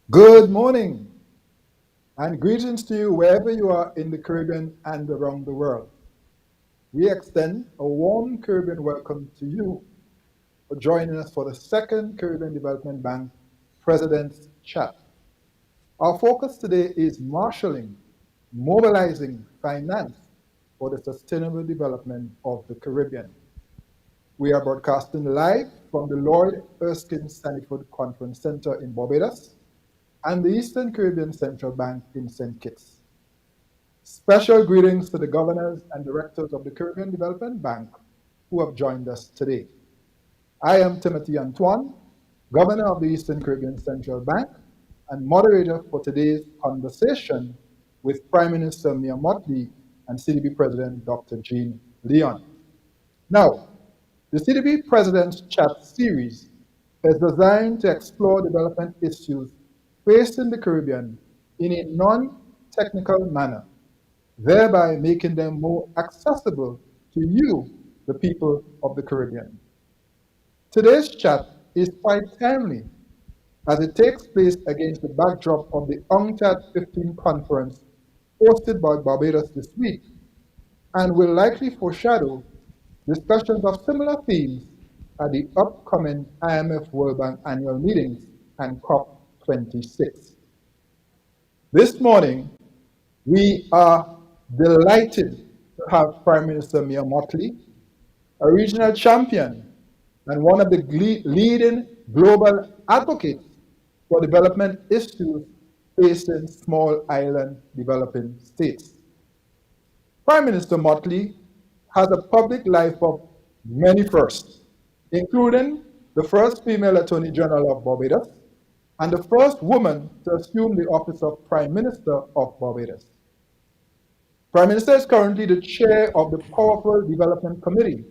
Good morning and greetings to you wherever you are in the Caribbean and around the world. We extend a warm Caribbean welcome to you for joining us for the second Caribbean Development Bank President's Chat. Our focus today is marshalling, mobilizing finance for the sustainable development of the Caribbean. We are broadcasting live from the Lloyd Erskine Sanford Conference Center in Barbados and the Eastern Caribbean Central Bank in St. Kitts. Special greetings to the governors and directors of the Caribbean Development Bank who have joined us today. I am Timothy Antoine, Governor of the Eastern Caribbean Central Bank and moderator for today's conversation with Prime Minister Mia Mottley and CDB President Dr. Jean Leon. Now, the CDB President's Chat series is designed to explore development issues facing the Caribbean in a non-technical manner, thereby making them more accessible to you, the people of the Caribbean. Today's chat is quite timely as it takes place against the backdrop of the UNCTAD 15 conference hosted by Barbados this week and will likely foreshadow discussions of similar themes at the upcoming IMF World Bank annual meetings and COP26. This morning, we are delighted to have Prime Minister Mia Mottley, a regional champion and one of the leading global advocates for development issues facing small island developing states. Prime Minister Mottley has a public life of many firsts, including the first female Attorney General of Barbados and the first woman to assume the office of Prime Minister of Barbados. Prime Minister is currently the chair of the Powerful Development Committee,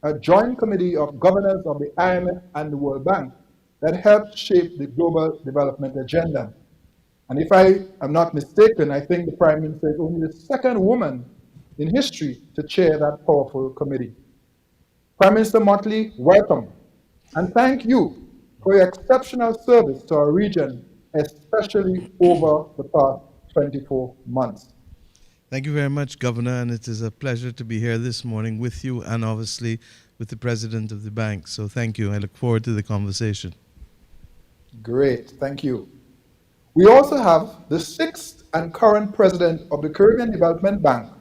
a joint committee of governors of the IMF and the World Bank that helps shape the global development agenda. And if I am not mistaken, I think the Prime Minister is only the second woman in history to chair that powerful committee. Prime Minister Mottley, welcome. And thank you for your exceptional service to our region, especially over the past 24 months. Thank you very much, Governor, and it is a pleasure to be here this morning with you and obviously with the President of the bank. So thank you. I look forward to the conversation. Great, thank you. We also have the sixth and current President of the Caribbean Development Bank,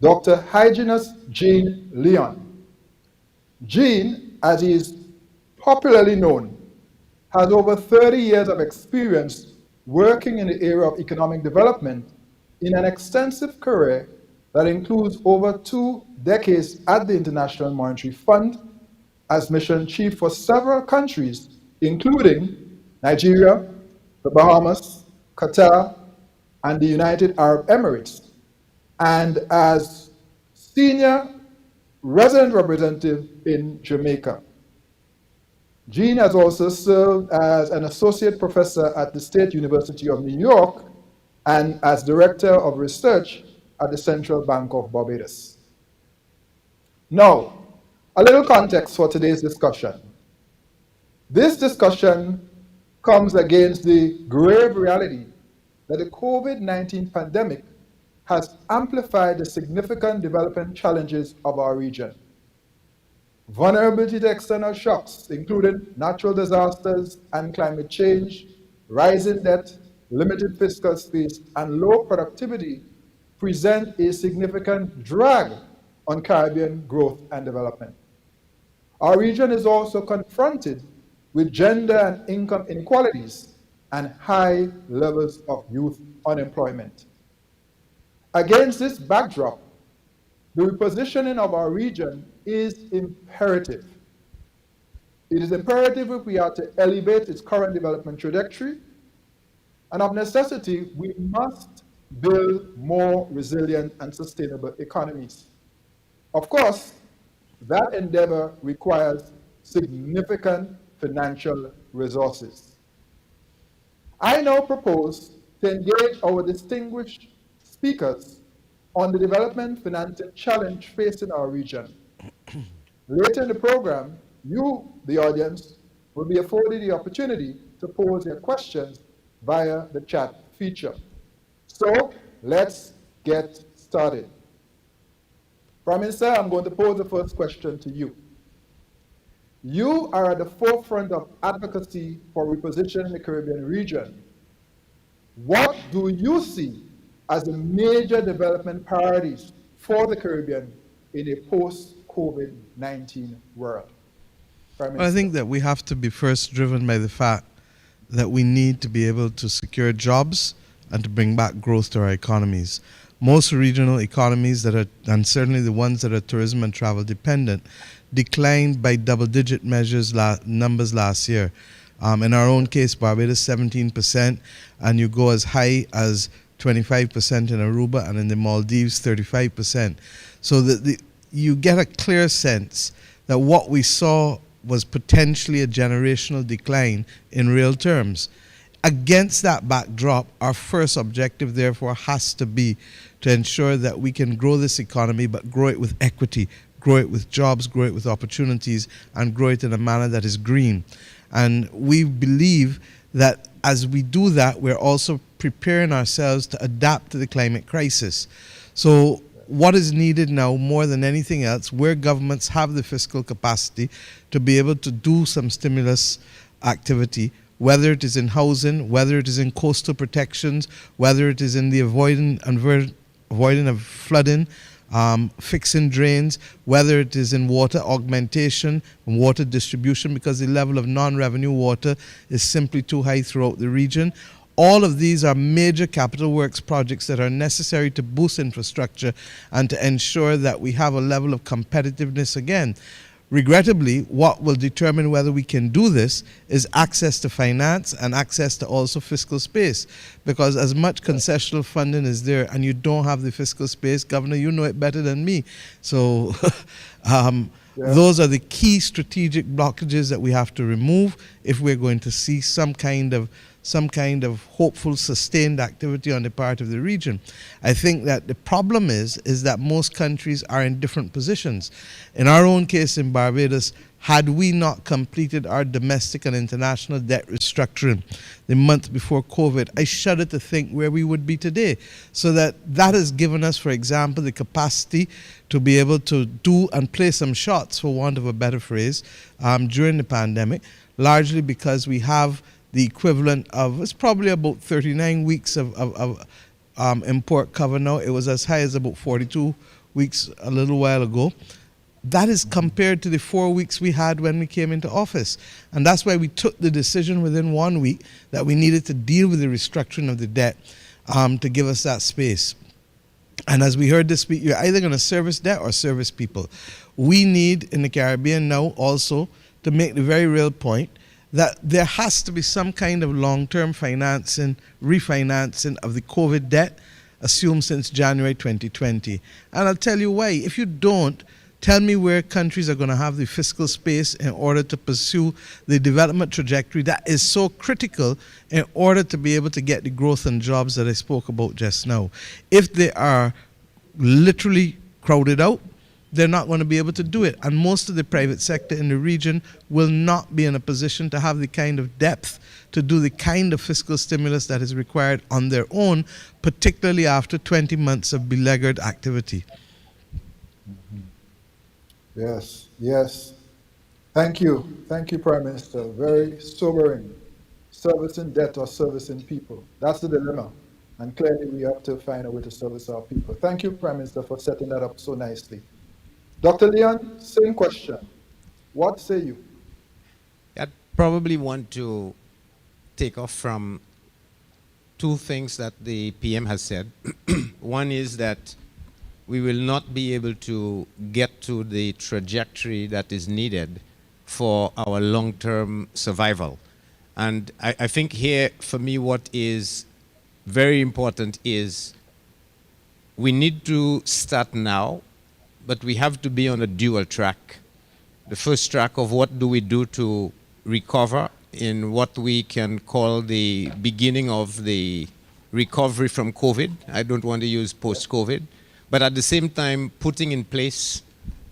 Dr. Hyginus Jean Leon. Jean, as he is popularly known, has over 30 years of experience working in the area of economic development in an extensive career that includes over 2 decades at the International Monetary Fund as mission chief for several countries, including Nigeria, the Bahamas, Qatar, and the United Arab Emirates, and as senior resident representative in Jamaica. Jean has also served as an associate professor at the State University of New York and as Director of Research at the Central Bank of Barbados. Now, a little context for today's discussion. This discussion comes against the grave reality that the COVID-19 pandemic has amplified the significant development challenges of our region. Vulnerability to external shocks, including natural disasters and climate change, rising debt, limited fiscal space, and low productivity present a significant drag on Caribbean growth and development. Our region is also confronted with gender and income inequalities and high levels of youth unemployment. Against this backdrop, the repositioning of our region is imperative. It is imperative if we are to elevate its current development trajectory, and of necessity, we must build more resilient and sustainable economies. Of course, that endeavor requires significant financial resources. I now propose to engage our distinguished speakers on the development financing challenge facing our region. Later in the program, you, the audience, will be afforded the opportunity to pose your questions via the chat feature. So let's get started. Prime Minister, I'm going to pose the first question to you. You are at the forefront of advocacy for repositioning the Caribbean region. What do you see as the major development priorities for the Caribbean in a post-COVID-19 world? Prime Well, I Minister. think that we have to be first driven by the fact that we need to be able to secure jobs and to bring back growth to our economies. Most regional economies that are, and certainly the ones that are tourism and travel dependent, declined by double-digit numbers last year. In our own case, Barbados 17%, and you go as high as 25% in Aruba, and in the Maldives 35%. So that you get a clear sense that what we saw was potentially a generational decline in real terms. Against that backdrop, our first objective, therefore, has to be to ensure that we can grow this economy, but grow it with equity, grow it with jobs, grow it with opportunities, and grow it in a manner that is green. And we believe that as we do that, we're also preparing ourselves to adapt to the climate crisis. So what is needed now more than anything else, where governments have the fiscal capacity to be able to do some stimulus activity, whether it is in housing, whether it is in coastal protections, whether it is in the avoiding of flooding, fixing drains, whether it is in water augmentation and water distribution, because the level of non-revenue water is simply too high throughout the region. All of these are major capital works projects that are necessary to boost infrastructure and to ensure that we have a level of competitiveness again. Regrettably, what will determine whether we can do this is access to finance and access to also fiscal space. Because as much concessional funding is there and you don't have the fiscal space, Governor, you know it better than me. So those are the key strategic blockages that we have to remove if we're going to see some kind of hopeful, sustained activity on the part of the region. I think that the problem is that most countries are in different positions. In our own case in Barbados, had we not completed our domestic and international debt restructuring the month before COVID, I shudder to think where we would be today. So that has given us, for example, the capacity to be able to do and play some shots, for want of a better phrase, during the pandemic, largely because we have the equivalent of, it's probably about 39 weeks of import cover now. It was as high as about 42 weeks a little while ago. That is compared to the 4 weeks we had when we came into office. And that's why we took the decision within 1 week that we needed to deal with the restructuring of the debt to give us that space. And as we heard this week, you're either going to service debt or service people. We need in the Caribbean now also to make the very real point that there has to be some kind of long-term financing, refinancing of the COVID debt assumed since January 2020. And I'll tell you why. If you don't, tell me where countries are going to have the fiscal space in order to pursue the development trajectory that is so critical in order to be able to get the growth and jobs that I spoke about just now. If they are literally crowded out, they're not going to be able to do it. And most of the private sector in the region will not be in a position to have the kind of depth to do the kind of fiscal stimulus that is required on their own, particularly after 20 months of beleaguered activity. Yes, yes. Thank you, Prime Minister. Very sobering. Servicing debt or servicing people. That's the dilemma. And clearly we have to find a way to service our people. Thank you, Prime Minister, for setting that up so nicely. Dr. Leon, same question. What say you? I'd probably want to take off from two things that the PM has said. One is that we will not be able to get to the trajectory that is needed for our long-term survival. And I think here, for me, what is very important is we need to start now, but we have to be on a dual track. The first track of what do we do to recover in what we can call the beginning of the recovery from COVID. I don't want to use post-COVID. But at the same time, putting in place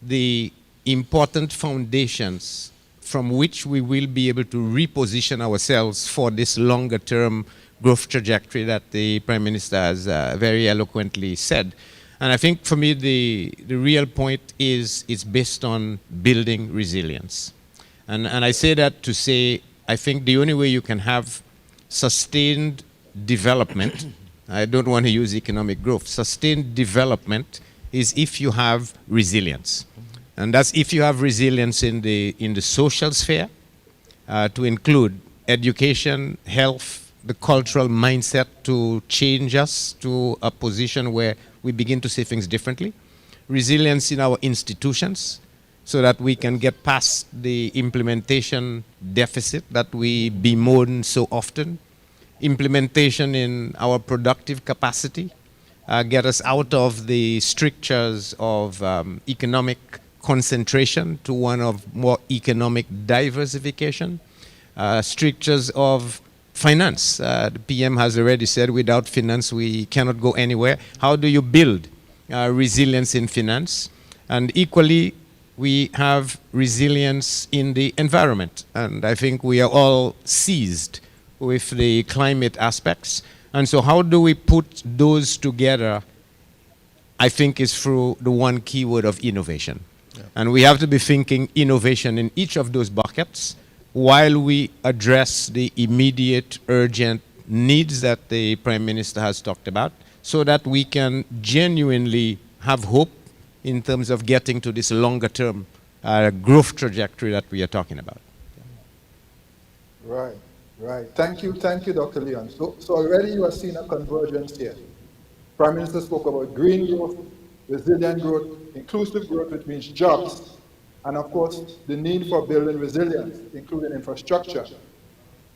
the important foundations from which we will be able to reposition ourselves for this longer-term growth trajectory that the Prime Minister has very eloquently said. And I think for me, the real point is it's based on building resilience. And I say that to say, I think the only way you can have sustained development, I don't want to use economic growth, sustained development is if you have resilience. And that's if you have resilience in the social sphere, to include education, health, the cultural mindset to change us to a position where we begin to see things differently. Resilience in our institutions so that we can get past the implementation deficit that we bemoan so often. Implementation in our productive capacity, get us out of the strictures of economic concentration to one of more economic diversification, strictures of finance. The PM has already said without finance we cannot go anywhere. How do you build resilience in finance? And equally, we have resilience in the environment. And I think we are all seized with the climate aspects. And so how do we put those together, I think, is through the one keyword of innovation. Yeah. And we have to be thinking innovation in each of those buckets while we address the immediate, urgent needs that the Prime Minister has talked about, so that we can genuinely have hope in terms of getting to this longer-term growth trajectory that we are talking about. Right, right. Thank you, Dr. Leon. So already you are seeing a convergence here. Prime Minister spoke about green growth, resilient growth, inclusive growth, which means jobs, and of course, the need for building resilience, including infrastructure.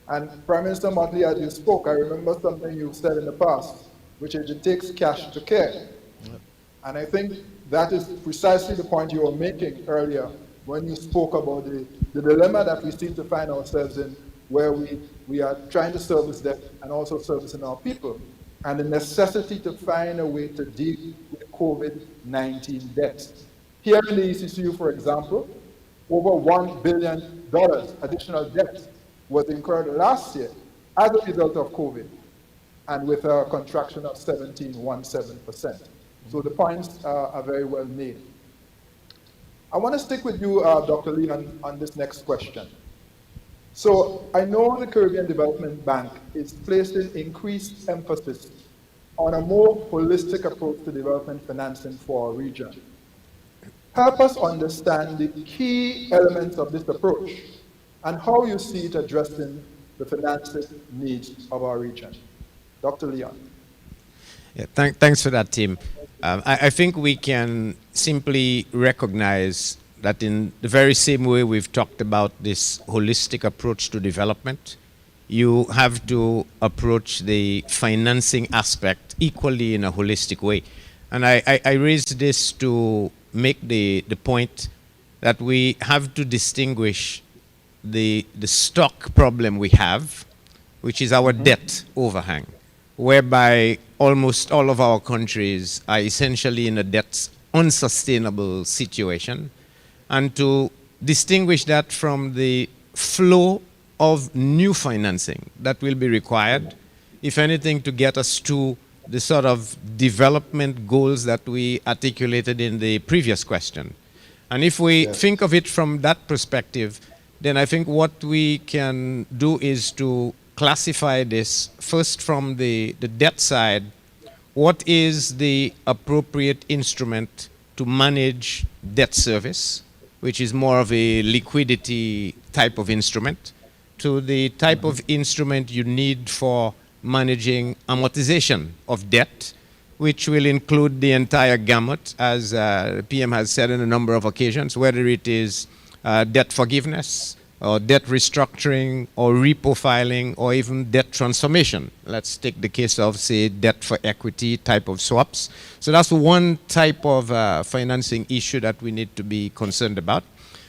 And Prime Minister Motley, as you spoke, I remember something you said in the past, which is it takes cash to care. Yep. And I think that is precisely the point you were making earlier when you spoke about the dilemma that we seem to find ourselves in, where we are trying to service debt and also servicing our people, and the necessity to find a way to deal with COVID-19 debt. Here in the ECCU, for example, over $1 billion additional debt was incurred last year as a result of COVID, and with a contraction of 17.17%. So the points are very well made. I want to stick with you, Dr. Lee, on this next question. So I know the Caribbean Development Bank is placing increased emphasis on a more holistic approach to development financing for our region. Help us understand the key elements of this approach and how you see it addressing the financing needs of our region. Dr. Leon. Yeah, thanks for that, Tim. I think we can simply recognize that in the very same way we've talked about this holistic approach to development, you have to approach the financing aspect equally in a holistic way. And I raised this to make the point that we have to distinguish the stock problem we have, which is our debt overhang, whereby almost all of our countries are essentially in a debt unsustainable situation, and to distinguish that from the flow of new financing that will be required, if anything, to get us to the sort of development goals that we articulated in the previous question. And if we think of it from that perspective, then I think what we can do is to classify this first from the debt side. What is the appropriate instrument to manage debt service, which is more of a liquidity type of instrument, to the type of instrument you need for managing amortization of debt, which will include the entire gamut, as the PM has said on a number of occasions, whether it is debt forgiveness, or debt restructuring, or reprofiling, or even debt transformation. Let's take the case of, say, debt for equity type of swaps. So that's one type of financing issue that we need to be concerned about.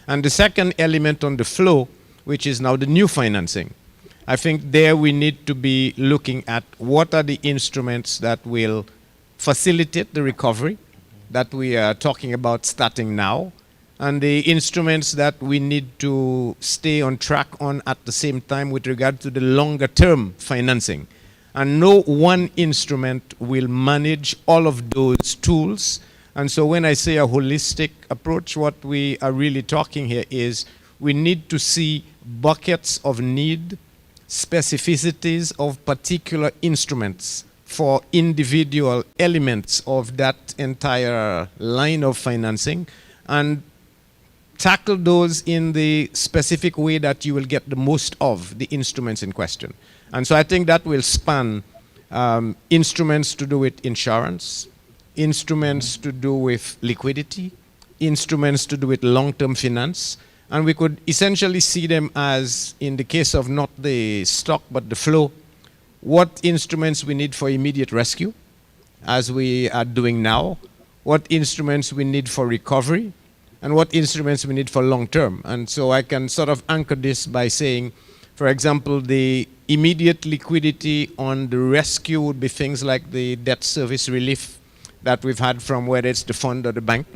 And the second element on the flow, which is now the new financing. I think there we need to be looking at what are the instruments that will facilitate the recovery that we are talking about starting now, and the instruments that we need to stay on track on at the same time with regard to the longer term financing. And no one instrument will manage all of those tools. And so when I say a holistic approach, what we are really talking here is we need to see buckets of need, specificities of particular instruments for individual elements of that entire line of financing, and tackle those in the specific way that you will get the most of the instruments in question. And so I think that will span instruments to do with insurance, instruments to do with liquidity, instruments to do with long-term finance. And we could essentially see them as, in the case of not the stock but the flow, what instruments we need for immediate rescue, as we are doing now, what instruments we need for recovery, and what instruments we need for long term. And so I can sort of anchor this by saying, for example, the immediate liquidity on the rescue would be things like the debt service relief that we've had from whether it's the fund or the bank.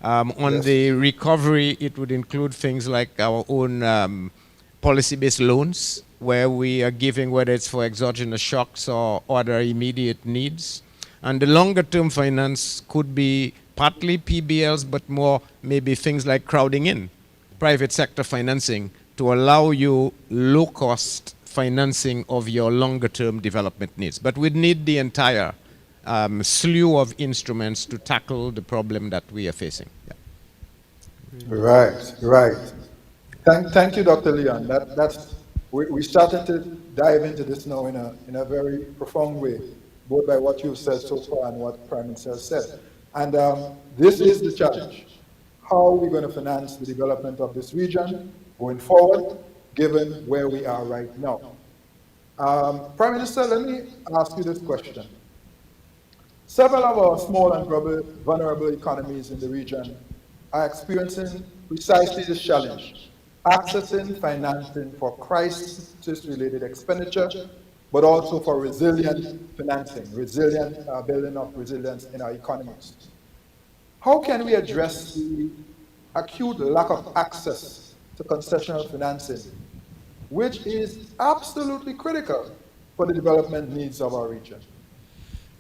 On the recovery, it would include things like our own policy-based loans, where we are giving, whether it's for exogenous shocks or other immediate needs. And the longer-term finance could be partly PBLs, but more maybe things like crowding in private sector financing to allow you low-cost financing of your longer-term development needs. But we'd need the entire slew of instruments to tackle the problem that we are facing. Yeah. Right, right. Thank you, Dr. Leon. We started to dive into this now in a very profound way, both by what you've said so far and what Prime Minister has said. And this is the challenge. How are we going to finance the development of this region going forward, given where we are right now? Prime Minister, let me ask you this question. Several of our small and vulnerable economies in the region are experiencing precisely this challenge, accessing financing for crisis-related expenditure, but also for resilient financing, building of resilience in our economies. How can we address the acute lack of access to concessional financing, which is absolutely critical for the development needs of our region?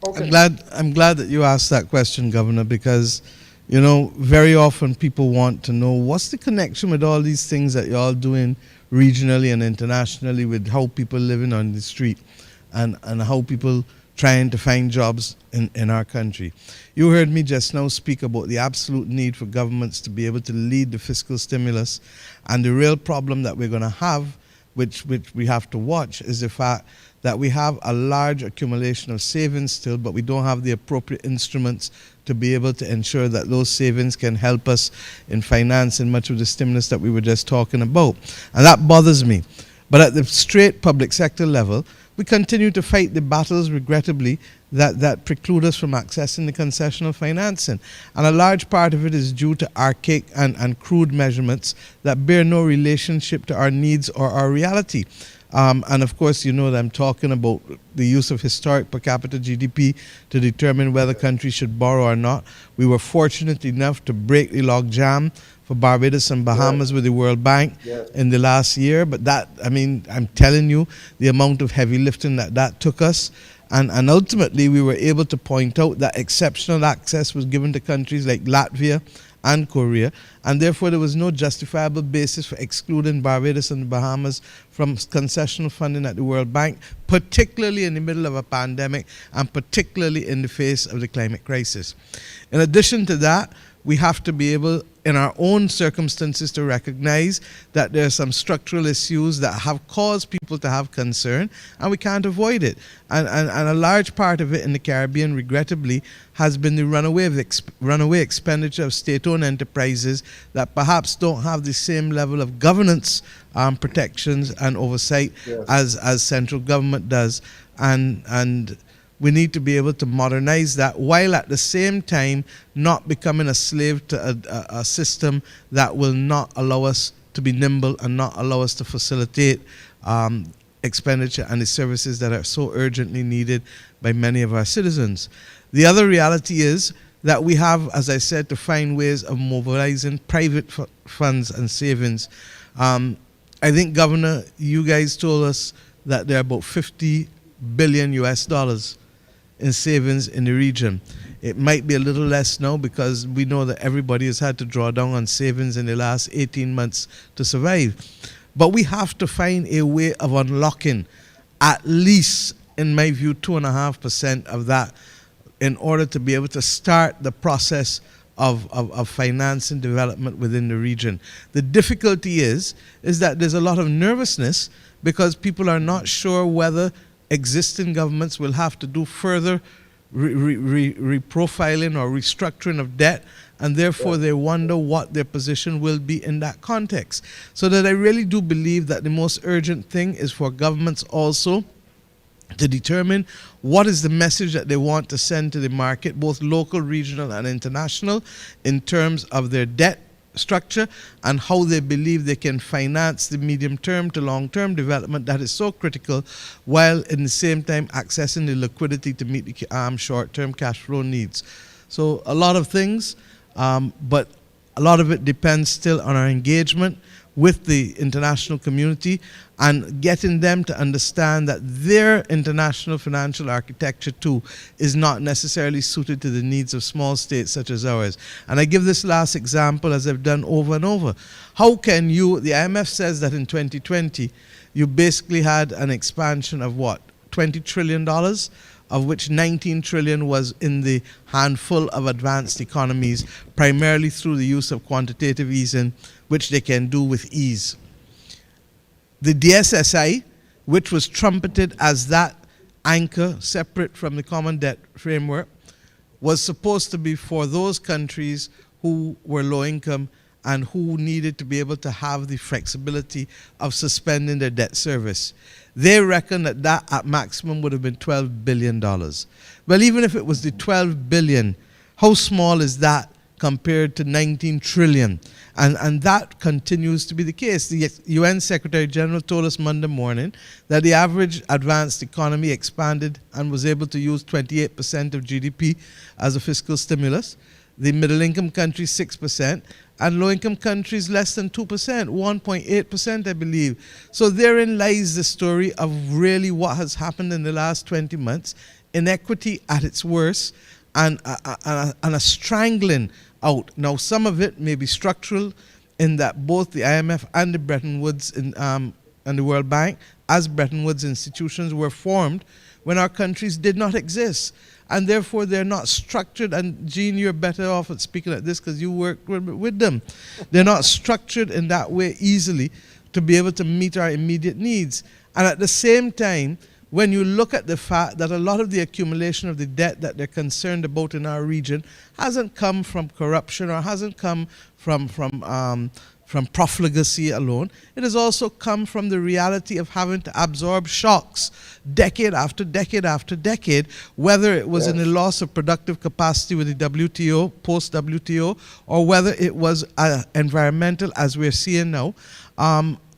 Okay. I'm glad that you asked that question, Governor, because very often people want to know what's the connection with all these things that you're all doing regionally and internationally with how people living on the street and how people trying to find jobs in our country. You heard me just now speak about the absolute need for governments to be able to lead the fiscal stimulus, and the real problem that we're going to have, which we have to watch, is the fact that we have a large accumulation of savings still, but we don't have the appropriate instruments to be able to ensure that those savings can help us in financing much of the stimulus that we were just talking about. And that bothers me. But at the straight public sector level, we continue to fight the battles, regrettably, that preclude us from accessing the concessional financing. And a large part of it is due to archaic and crude measurements that bear no relationship to our needs or our reality. And of course, you know that I'm talking about the use of historic per capita GDP to determine whether countries should borrow or not. We were fortunate enough to break the log jam for Barbados and Bahamas with the World Bank in the last year. But I'm telling you, the amount of heavy lifting that took us. And ultimately, we were able to point out that exceptional access was given to countries like Latvia and Korea, and therefore there was no justifiable basis for excluding Barbados and the Bahamas from concessional funding at the World Bank, particularly in the middle of a pandemic and particularly in the face of the climate crisis. In addition to that, we have to be able, in our own circumstances, to recognize that there are some structural issues that have caused people to have concern, and we can't avoid it. And a large part of it in the Caribbean, regrettably, has been the runaway expenditure of state-owned enterprises that perhaps don't have the same level of governance protections and oversight as central government does. And we need to be able to modernize that while at the same time not becoming a slave to a system that will not allow us to be nimble and not allow us to facilitate expenditure and the services that are so urgently needed by many of our citizens. The other reality is that we have, as I said, to find ways of mobilizing private funds and savings. I think, Governor, you guys told us that there are about $50 billion US dollars in savings in the region. It might be a little less now because we know that everybody has had to draw down on savings in the last 18 months to survive. But we have to find a way of unlocking at least, in my view, 2.5% of that in order to be able to start the process of finance and development within the region. The difficulty is that there's a lot of nervousness because people are not sure whether existing governments will have to do further reprofiling or restructuring of debt, and therefore they wonder what their position will be in that context. So that I really do believe that the most urgent thing is for governments also to determine what is the message that they want to send to the market, both local, regional, and international, in terms of their debt structure and how they believe they can finance the medium-term to long-term development that is so critical, while in the same time accessing the liquidity to meet the short-term cash flow needs. So a lot of things, but a lot of it depends still on our engagement with the international community and getting them to understand that their international financial architecture too is not necessarily suited to the needs of small states such as ours. And I give this last example as I've done over and over. How can you, the IMF says that in 2020 you basically had an expansion of what, $20 trillion, of which 19 trillion was in the handful of advanced economies, primarily through the use of quantitative easing, which they can do with ease. The DSSI, which was trumpeted as that anchor separate from the common debt framework, was supposed to be for those countries who were low income and who needed to be able to have the flexibility of suspending their debt service. They reckon that that at maximum would have been $12 billion. Well, even if it was the 12 billion, how small is that compared to 19 trillion? And that continues to be the case. The UN Secretary General told us Monday morning that the average advanced economy expanded and was able to use 28% of GDP as a fiscal stimulus. The middle income countries 6%, and low income countries less than 2%, 1.8% I believe. So therein lies the story of really what has happened in the last 20 months, inequity at its worst, and a strangling out. Now some of it may be structural in that both the IMF and the Bretton Woods and the World Bank as Bretton Woods institutions were formed when our countries did not exist. And therefore they're not structured, and Jean, you're better off at speaking at this because you work with them. They're not structured in that way easily to be able to meet our immediate needs. And at the same time, when you look at the fact that a lot of the accumulation of the debt that they're concerned about in our region hasn't come from corruption or hasn't come from profligacy alone, it has also come from the reality of having to absorb shocks decade after decade after decade, whether it was in the loss of productive capacity with the WTO, post-WTO, or whether it was environmental, as we're seeing now.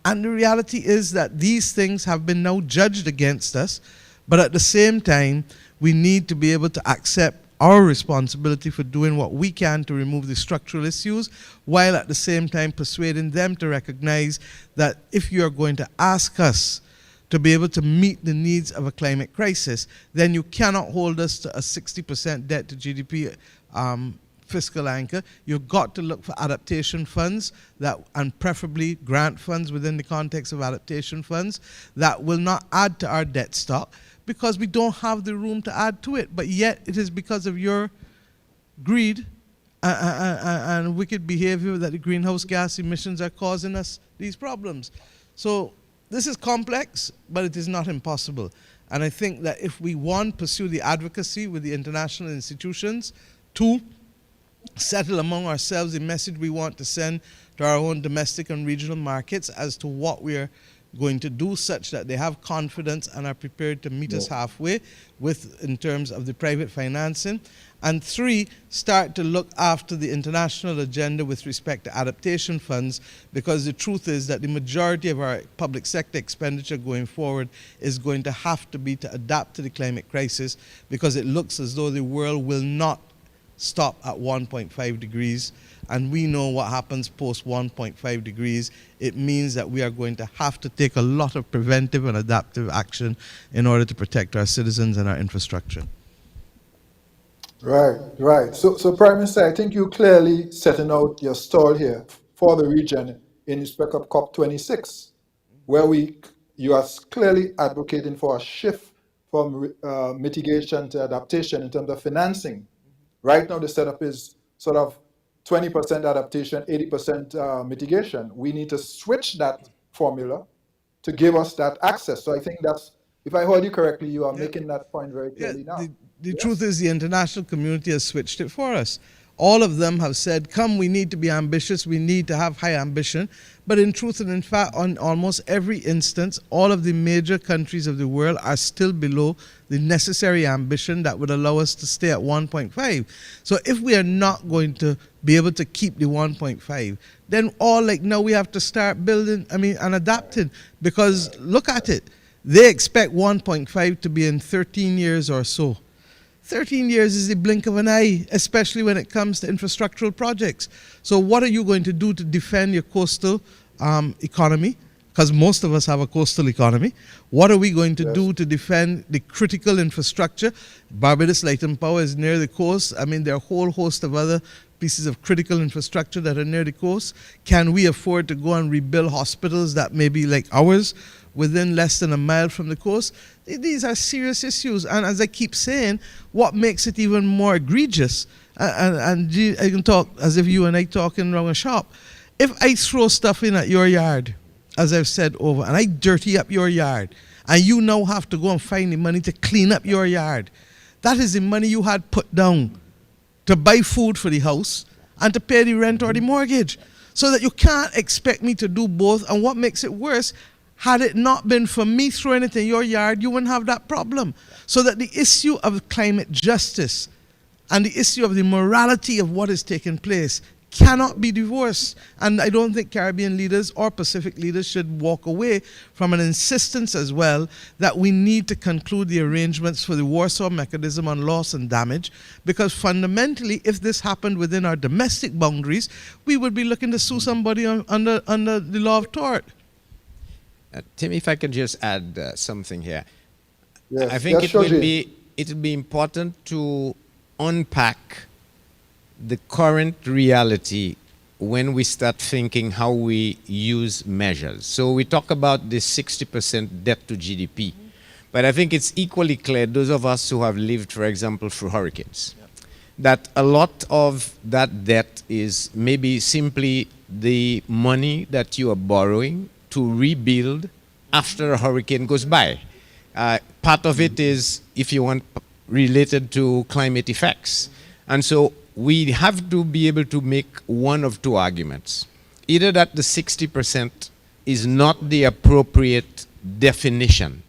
And the reality is that these things have been now judged against us, but at the same time, we need to be able to accept our responsibility for doing what we can to remove the structural issues, while at the same time persuading them to recognize that if you are going to ask us to be able to meet the needs of a climate crisis, then you cannot hold us to a 60% debt to GDP fiscal anchor. You've got to look for adaptation funds that, and preferably grant funds within the context of adaptation funds that will not add to our debt stock, because we don't have the room to add to it. But yet it is because of your greed and wicked behavior that the greenhouse gas emissions are causing us these problems. So this is complex, but it is not impossible. And I think that if we, one, pursue the advocacy with the international institutions, two, settle among ourselves the message we want to send to our own domestic and regional markets as to what we are going to do, such that they have confidence and are prepared to meet us halfway with in terms of the private financing. And three, start to look after the international agenda with respect to adaptation funds, because the truth is that the majority of our public sector expenditure going forward is going to have to be to adapt to the climate crisis, because it looks as though the world will not stop at 1.5 degrees. And we know what happens post 1.5 degrees. It means that we are going to have to take a lot of preventive and adaptive action in order to protect our citizens and our infrastructure. Right, right. So Prime Minister, I think you clearly setting out your stall here for the region in respect of COP26, where you are clearly advocating for a shift from mitigation to adaptation in terms of financing. Right now, the setup is sort of 20% adaptation, 80% mitigation. We need to switch that formula to give us that access. So I think that's, if I heard you correctly, you are making that point very clearly now. The truth is the international community has switched it for us. All of them have said, come, we need to be ambitious, we need to have high ambition. But in truth and in fact, on almost every instance, all of the major countries of the world are still below the necessary ambition that would allow us to stay at 1.5. So if we are not going to be able to keep the 1.5, then now we have to start building, and adapting. Because look at it, they expect 1.5 to be in 13 years or so. 13 years is the blink of an eye, especially when it comes to infrastructural projects. So what are you going to do to defend your coastal economy? Because most of us have a coastal economy. What are we going to do to defend the critical infrastructure? Barbados Light and Power is near the coast. There are a whole host of other pieces of critical infrastructure that are near the coast. Can we afford to go and rebuild hospitals that may be like ours within less than a mile from the coast? These are serious issues. And as I keep saying, what makes it even more egregious, and I can talk as if you and I talking around a shop, if I throw stuff in at your yard, as I've said over, and I dirty up your yard, and you now have to go and find the money to clean up your yard, that is the money you had put down to buy food for the house and to pay the rent or the mortgage. So that you can't expect me to do both. And what makes it worse, had it not been for me throwing it in your yard, you wouldn't have that problem. So that the issue of climate justice and the issue of the morality of what is taking place cannot be divorced. And I don't think Caribbean leaders or Pacific leaders should walk away from an insistence as well that we need to conclude the arrangements for the Warsaw Mechanism on loss and damage, because fundamentally, if this happened within our domestic boundaries, we would be looking to sue somebody under the law of tort. Tim, if I could just add something here. Yes. I think Yes, it will be important to unpack the current reality when we start thinking how we use measures. So we talk about the 60% debt to GDP, but I think it's equally clear, those of us who have lived, for example, through hurricanes, that a lot of that debt is maybe simply the money that you are borrowing to rebuild after a hurricane goes by. Part of it is, if you want, related to climate effects. And so we have to be able to make one of two arguments. Either that the 60% is not the appropriate definition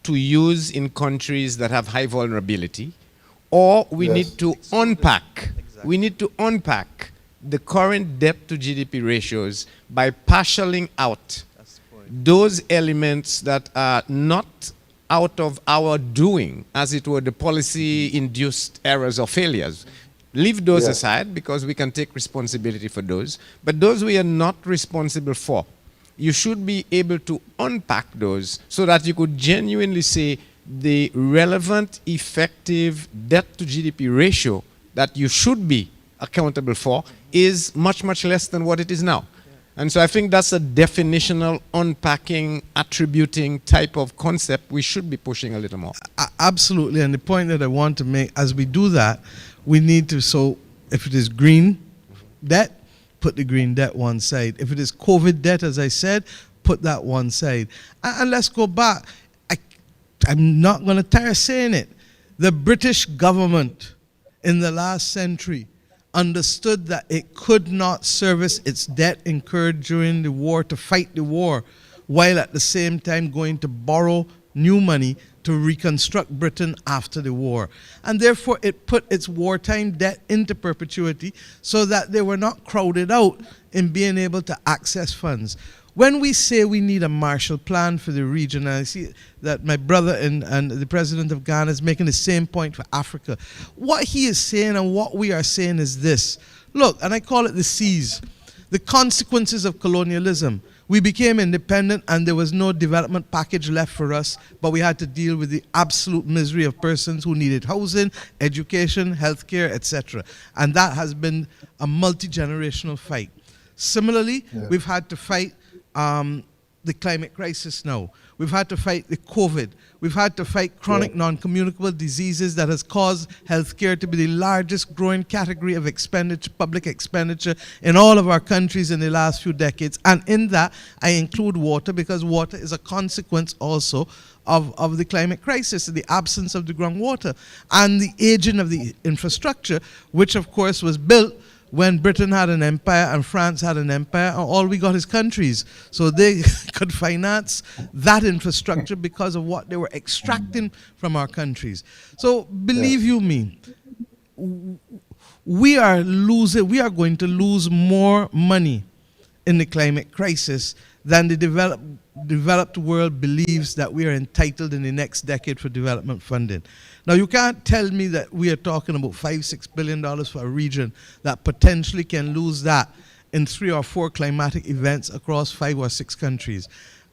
to use in countries that have high vulnerability, or we need to unpack. We need to unpack the current debt to GDP ratios by partialing out those elements that are not out of our doing, as it were, the policy-induced errors or failures. Leave those aside, because we can take responsibility for those. But those we are not responsible for, you should be able to unpack those so that you could genuinely say the relevant, effective debt to GDP ratio that you should be accountable for is much, much less than what it is now. And so I think that's a definitional, unpacking, attributing type of concept we should be pushing a little more. Absolutely. And the point that I want to make, as we do that, we need to, so if it is green debt, put the green debt one side. If it is COVID debt, as I said, put that one side. And let's go back. I'm not going to tire saying it. The British government in the last century understood that it could not service its debt incurred during the war to fight the war, while at the same time going to borrow new money to reconstruct Britain after the war. And therefore it put its wartime debt into perpetuity so that they were not crowded out in being able to access funds. when we say we need a Marshall Plan for the region, and I see that my brother and the president of Ghana is making the same point for Africa, what he is saying and what we are saying is this. Look, and I call it the C's, the consequences of colonialism. We became independent and there was no development package left for us, but we had to deal with the absolute misery of persons who needed housing, education, healthcare, etc. And that has been a multi-generational fight. Similarly, we've had to fight the climate crisis now. We've had to fight the COVID. We've had to fight chronic non-communicable diseases that has caused healthcare to be the largest growing category of expenditure, public expenditure in all of our countries in the last few decades. And in that, I include water, because water is a consequence also of the climate crisis, the absence of the groundwater, and the aging of the infrastructure, which of course was built when Britain had an empire and France had an empire, and all we got is countries. So they could finance that infrastructure because of what they were extracting from our countries. So believe you me, we are going to lose more money in the climate crisis than the developed world believes that we are entitled in the next decade for development funding. Now, you can't tell me that we are talking about $5-6 billion for a region that potentially can lose that in 3 or 4 climatic events across 5 or 6 countries.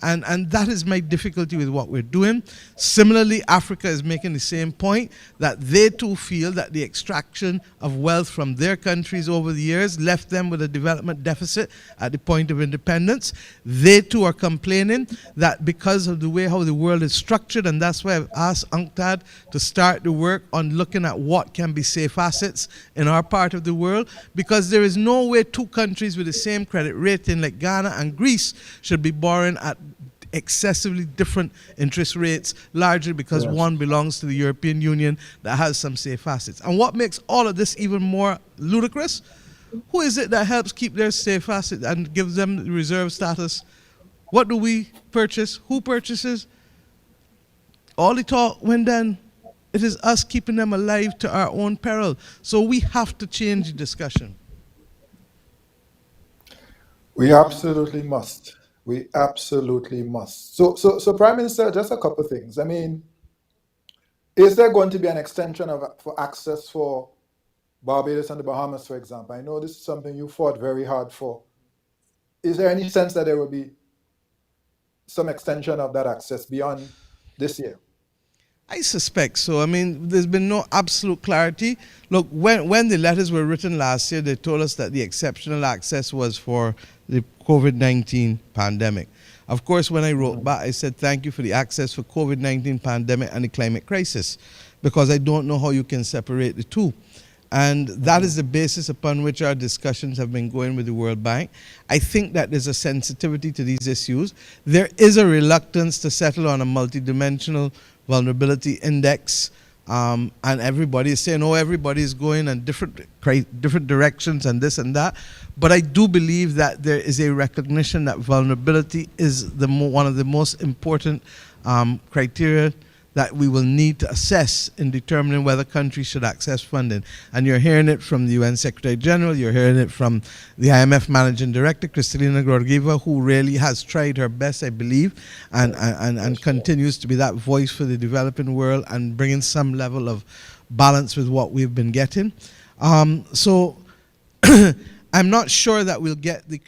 And that is my difficulty with what we're doing. Similarly, Africa is making the same point, that they too feel that the extraction of wealth from their countries over the years left them with a development deficit at the point of independence. They too are complaining that because of the way how the world is structured, and that's why I've asked UNCTAD to start the work on looking at what can be safe assets in our part of the world, because there is no way 2 countries with the same credit rating like Ghana and Greece should be borrowing at excessively different interest rates, largely because one belongs to the European Union that has some safe assets. And what makes all of this even more ludicrous, who is it that helps keep their safe assets and gives them the reserve status? What do we purchase? Who purchases? All the talk when done, it is us keeping them alive to our own peril. So we have to change the discussion. We absolutely must. We absolutely must. So Prime Minister, just a couple of things. I mean, is there going to be an extension for access for Barbados and the Bahamas, for example? I know this is something you fought very hard for. Is there any sense that there will be some extension of that access beyond this year? I suspect so. I mean, there's been no absolute clarity. Look, when the letters were written last year, they told us that the exceptional access was for the COVID-19 pandemic. Of course, when I wrote back, I said, thank you for the access for COVID-19 pandemic and the climate crisis, because I don't know how you can separate the two. And that is the basis upon which our discussions have been going with the World Bank. I think that there's a sensitivity to these issues. There is a reluctance to settle on a multidimensional vulnerability index, and everybody is saying, oh, everybody is going in different directions and this and that. But I do believe that there is a recognition that vulnerability is one of the most important criteria that we will need to assess in determining whether countries should access funding. And you're hearing it from the UN Secretary General, you're hearing it from the IMF Managing Director, Kristalina Georgieva, who really has tried her best, I believe, and continues to be that voice for the developing world and bringing some level of balance with what we've been getting. So I'm not sure that we'll get the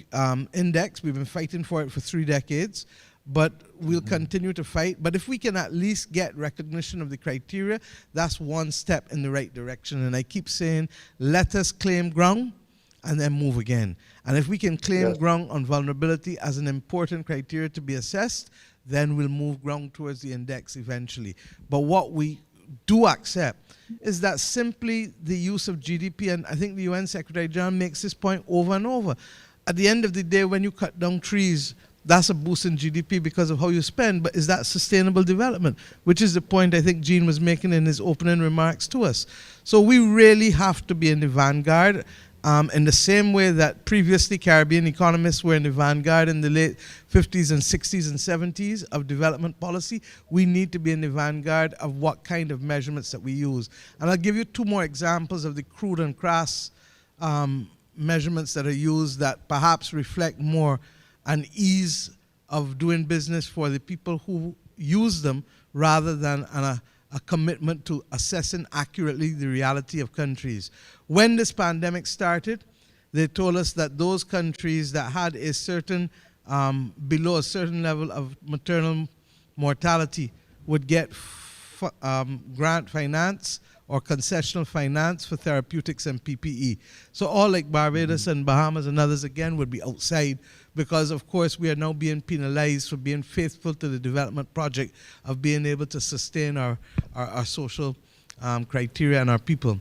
index. We've been fighting for it for 3 decades. But we'll continue to fight. But if we can at least get recognition of the criteria, that's one step in the right direction. And I keep saying, let us claim ground and then move again. And if we can claim ground on vulnerability as an important criteria to be assessed, then we'll move ground towards the index eventually. But what we do accept is that simply the use of GDP, and I think the UN Secretary General makes this point over and over. At the end of the day, when you cut down trees, that's a boost in GDP because of how you spend, but is that sustainable development? Which is the point I think Gene was making in his opening remarks to us. So we really have to be in the vanguard in the same way that previously Caribbean economists were in the vanguard in the late 50s and 60s and 70s of development policy. We need to be in the vanguard of what kind of measurements that we use. And I'll give you 2 more examples of the crude and crass measurements that are used that perhaps reflect more and ease of doing business for the people who use them, rather than a commitment to assessing accurately the reality of countries. When this pandemic started, they told us that those countries that had a certain, below a certain level of maternal mortality would get grant finance or concessional finance for therapeutics and PPE. So all like Barbados and Bahamas and others again would be outside, because of course we are now being penalized for being faithful to the development project of being able to sustain our social criteria and our people.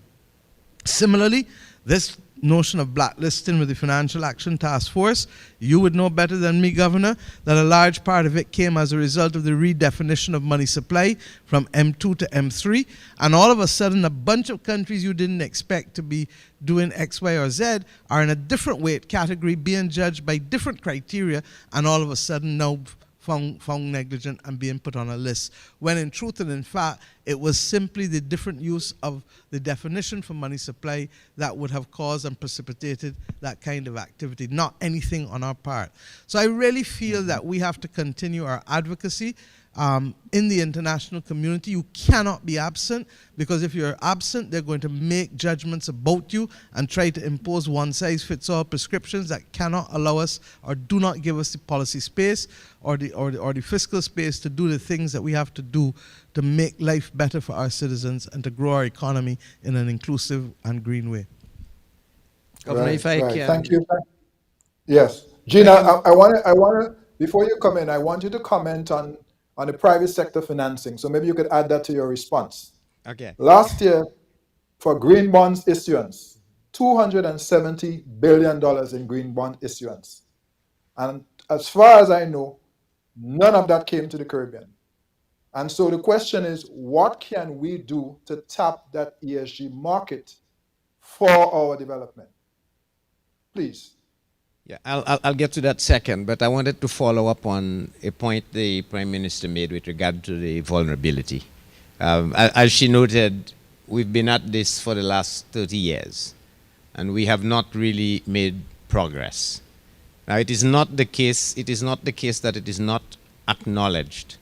Similarly, this notion of blacklisting with the Financial Action Task Force, you would know better than me, Governor, that a large part of it came as a result of the redefinition of money supply from M2 to M3, and all of a sudden a bunch of countries you didn't expect to be doing X, Y, or Z are in a different weight category, being judged by different criteria, and all of a sudden now found negligent and being put on a list, when in truth and in fact it was simply the different use of the definition for money supply that would have caused and precipitated that kind of activity, not anything on our part. So I really feel that we have to continue our advocacy in the international community. You cannot be absent, because if you're absent, they're going to make judgments about you and try to impose one-size-fits-all prescriptions that cannot allow us or do not give us the policy space or the fiscal space to do the things that we have to do to make life better for our citizens and to grow our economy in an inclusive and green way. Governor, if I can. Thank you. Yes. Gina, I want to, before you come in, I want you to comment on the private sector financing. So maybe you could add that to your response. Okay. Last year, for green bonds issuance, $270 billion in green bond issuance. And as far as I know, none of that came to the Caribbean. And so the question is, what can we do to tap that ESG market for our development? Please. Yeah, I'll get to that second, but I wanted to follow up on a point the Prime Minister made with regard to the vulnerability. As she noted, we've been at this for the last 30 years, and we have not really made progress. Now, it is not the case that it is not acknowledged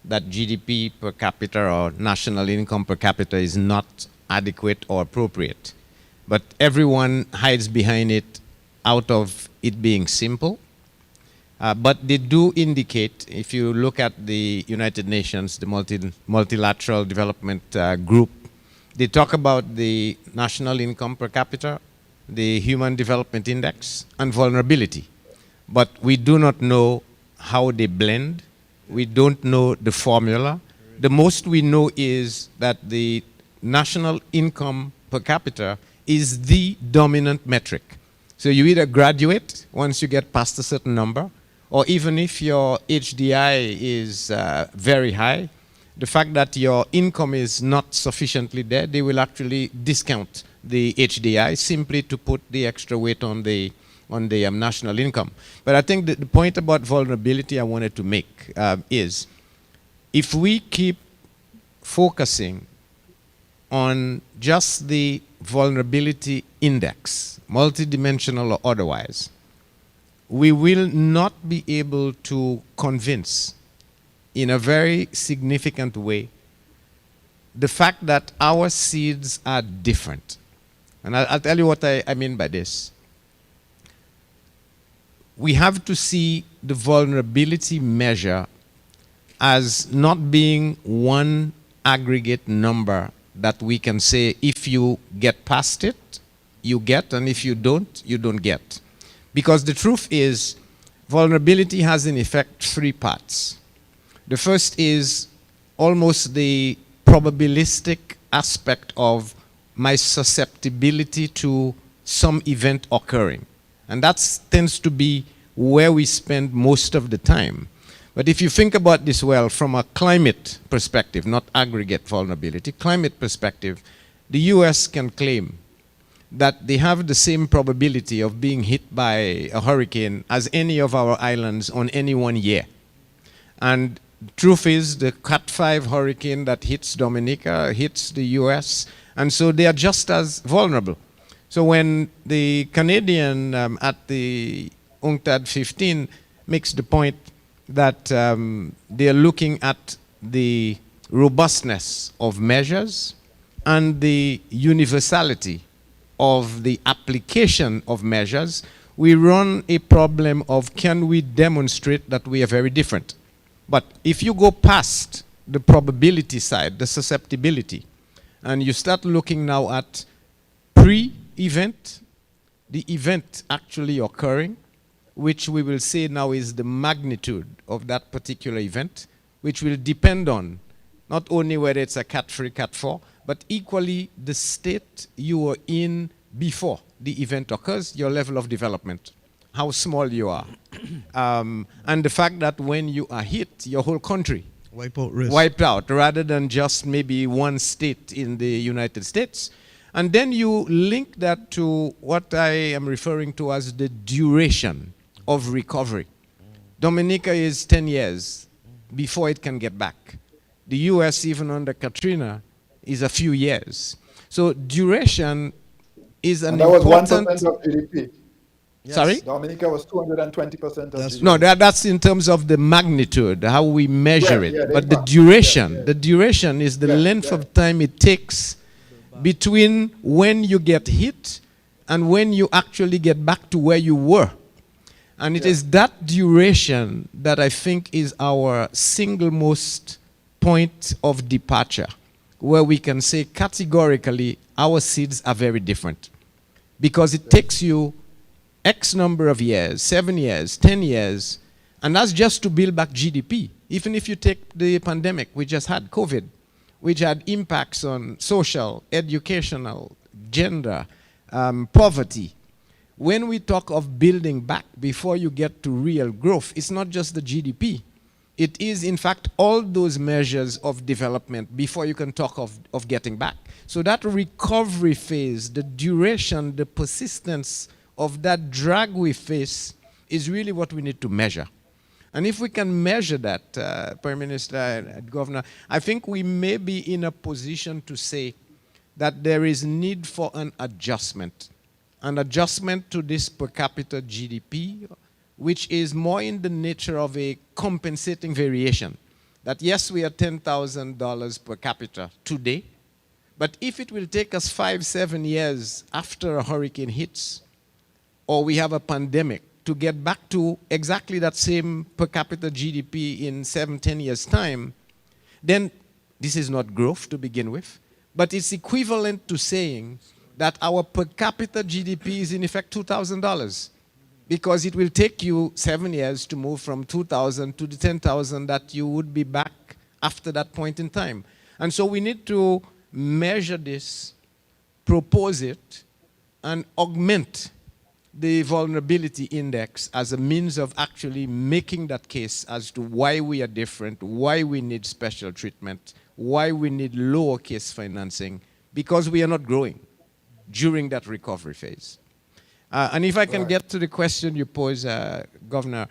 that GDP per capita or national income per capita is not adequate or appropriate. But everyone hides behind it out of it being simple. But they do indicate, if you look at the United Nations, the multilateral development group, they talk about the national income per capita, the Human Development Index, and vulnerability. But we do not know how they blend. We don't know the formula. The most we know is that the national income per capita is the dominant metric. So you either graduate once you get past a certain number, or even if your HDI is very high, the fact that your income is not sufficiently there, they will actually discount the HDI simply to put the extra weight on the national income. But I think the point about vulnerability I wanted to make is, if we keep focusing on just the vulnerability index, multidimensional or otherwise, we will not be able to convince in a very significant way the fact that our seeds are different. And I'll tell you what I mean by this. We have to see the vulnerability measure as not being one aggregate number that we can say, if you get past it, you get, and if you don't get. Because the truth is, vulnerability has in effect three parts. The first is almost the probabilistic aspect of my susceptibility to some event occurring. And that tends to be where we spend most of the time. But if you think about this well from a climate perspective, not aggregate vulnerability, climate perspective, the US can claim that they have the same probability of being hit by a hurricane as any of our islands on any one year. And the truth is, the Cat 5 hurricane that hits Dominica hits the US, and so they are just as vulnerable. So when the Canadian at the UNCTAD 15 makes the point that they're looking at the robustness of measures and the universality of the application of measures. We run a problem of, can we demonstrate that we are very different? But if you go past the probability side, the susceptibility, and you start looking now at pre-event, the event actually occurring, which we will say now is the magnitude of that particular event, which will depend on not only whether it's a Cat 3, Cat 4, but equally the state you are in before the event occurs, your level of development, how small you are. And the fact that when you are hit, your whole country wiped out, rather than just maybe one state in the United States. And then you link that to what I am referring to as the duration of recovery. Dominica is 10 years before it can get back. The US, even under Katrina, is a few years. So duration is an important... That was 1% of GDP. Yes. Sorry? Dominica was 220% of GDP. No, that's in terms of the magnitude, how we measure it. But the duration is the length of time it takes between when you get hit and when you actually get back to where you were. And it is that duration that I think is our single most point of departure, where we can say categorically our seeds are very different. Because it takes you X number of years, 7 years, 10 years, and that's just to build back GDP. Even if you take the pandemic we just had, COVID, which had impacts on social, educational, gender, poverty. When we talk of building back before you get to real growth, it's not just the GDP. It is, in fact, all those measures of development before you can talk of getting back. So that recovery phase, the duration, the persistence of that drag we face is really what we need to measure. And if we can measure that, Prime Minister and Governor, I think we may be in a position to say that there is need for an adjustment to this per capita GDP, which is more in the nature of a compensating variation. That yes, we are $10,000 per capita today, but if it will take us 5-7 years after a hurricane hits, or we have a pandemic, to get back to exactly that same per capita GDP in 7-10 years' time, then this is not growth to begin with, but it's equivalent to saying that our per capita GDP is in effect $2,000, because it will take you 7 years to move from 2,000 to the 10,000 that you would be back after that point in time. And so we need to measure this, propose it, and augment the vulnerability index as a means of actually making that case as to why we are different, why we need special treatment, why we need lower case financing, because we are not growing during that recovery phase. And if I can get to the question you pose, Governor.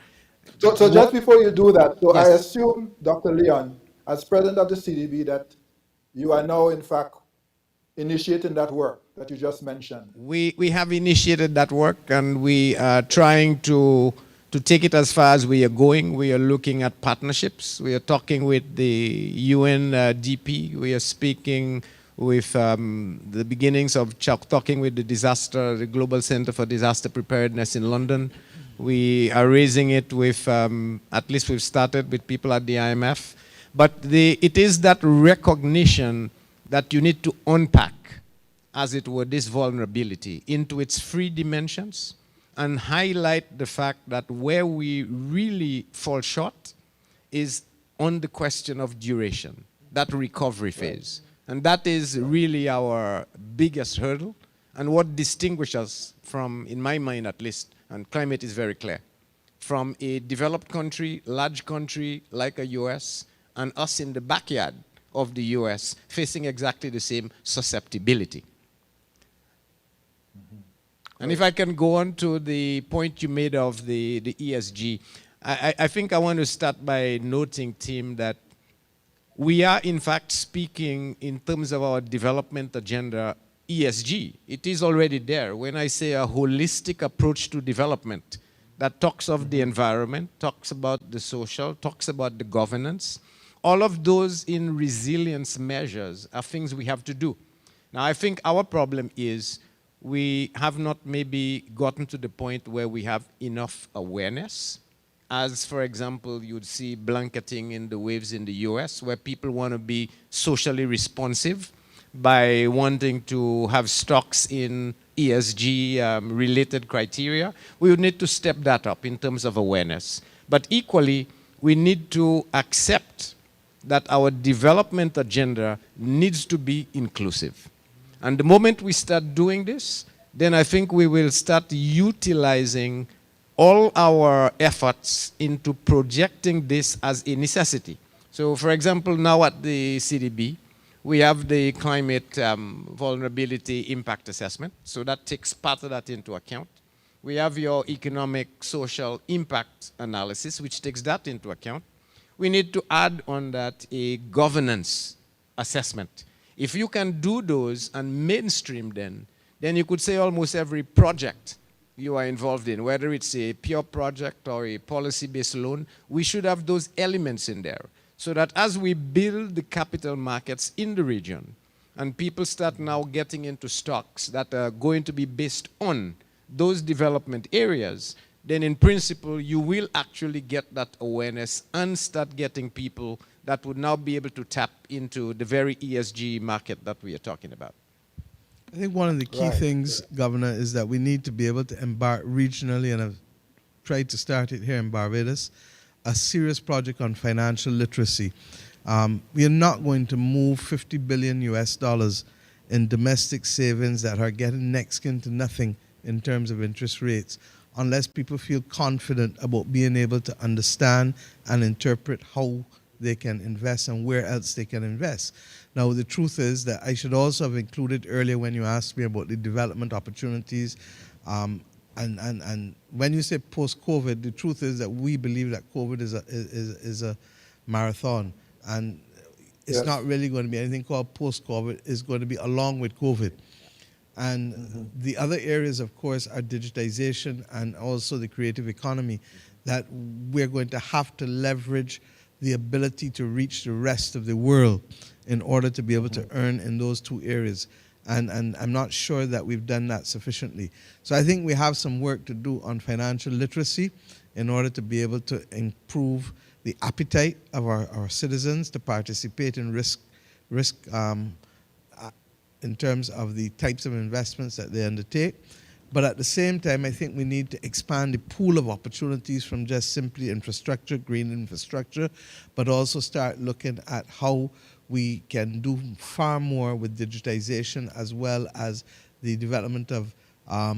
So just before you do that, so Yes. I assume, Dr. Leon, as president of the CDB, that you are now, in fact, initiating that work that you just mentioned. We have initiated that work, and we are trying to take it as far as we are going. We are looking at partnerships. We are talking with the UNDP. We are speaking with the beginnings of talking with the Global Center for Disaster Preparedness in London. We are raising it with, at least we've started with people at the IMF. But it is that recognition that you need to unpack, as it were, this vulnerability into its 3 dimensions and highlight the fact that where we really fall short is on the question of duration, that recovery phase. And that is really our biggest hurdle, and what distinguishes us from, in my mind at least, and climate is very clear, from a developed country, large country like a US, and us in the backyard of the US facing exactly the same susceptibility. And if I can go on to the point you made of the ESG, I think I want to start by noting, team, that we are in fact speaking in terms of our development agenda, ESG. It is already there. When I say a holistic approach to development, that talks of the environment, talks about the social, talks about the governance. All of those in resilience measures are things we have to do. Now, I think our problem is we have not maybe gotten to the point where we have enough awareness. As, for example, you'd see blanketing in the waves in the US, where people want to be socially responsive by wanting to have stocks in ESG related criteria. We would need to step that up in terms of awareness. But equally, we need to accept that our development agenda needs to be inclusive. And the moment we start doing this, then I think we will start utilizing all our efforts into projecting this as a necessity. So, for example, now at the CDB, we have the climate vulnerability impact assessment. So that takes part of that into account. We have your economic, social impact analysis, which takes that into account. We need to add on that a governance assessment. If you can do those and mainstream then you could say almost every project you are involved in, whether it's a pure project or a policy-based loan, we should have those elements in there. So that as we build the capital markets in the region, and people start now getting into stocks that are going to be based on those development areas, then in principle, you will actually get that awareness and start getting people that would now be able to tap into the very ESG market that we are talking about. I think one of the key things, Governor, is that we need to be able to embark regionally, and I've tried to start it here in Barbados, a serious project on financial literacy. We are not going to move 50 billion US dollars in domestic savings that are getting next to nothing in terms of interest rates unless people feel confident about being able to understand and interpret how they can invest and where else they can invest. Now, the truth is that I should also have included earlier when you asked me about the development opportunities. And when you say post-COVID, the truth is that we believe that COVID is a marathon. And it's not really going to be anything called post-COVID. It's going to be along with COVID. And the other areas, of course, are digitization and also the creative economy, that we're going to have to leverage the ability to reach the rest of the world in order to be able to earn in those two areas. And I'm not sure that we've done that sufficiently. So I think we have some work to do on financial literacy in order to be able to improve the appetite of our citizens to participate in risk in terms of the types of investments that they undertake. But at the same time, I think we need to expand the pool of opportunities from just simply infrastructure, green infrastructure, but also start looking at how we can do far more with digitization as well as the development of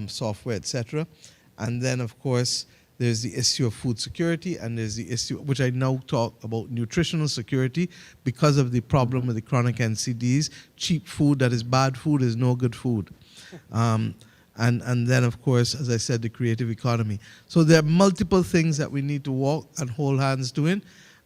software, etc. And then, of course, there's the issue of food security, and there's the issue, which I now talk about, nutritional security, because of the problem with the chronic NCDs. Cheap food that is bad food is no good food. And then, of course, as I said, the creative economy. So there are multiple things that we need to walk and hold hands doing.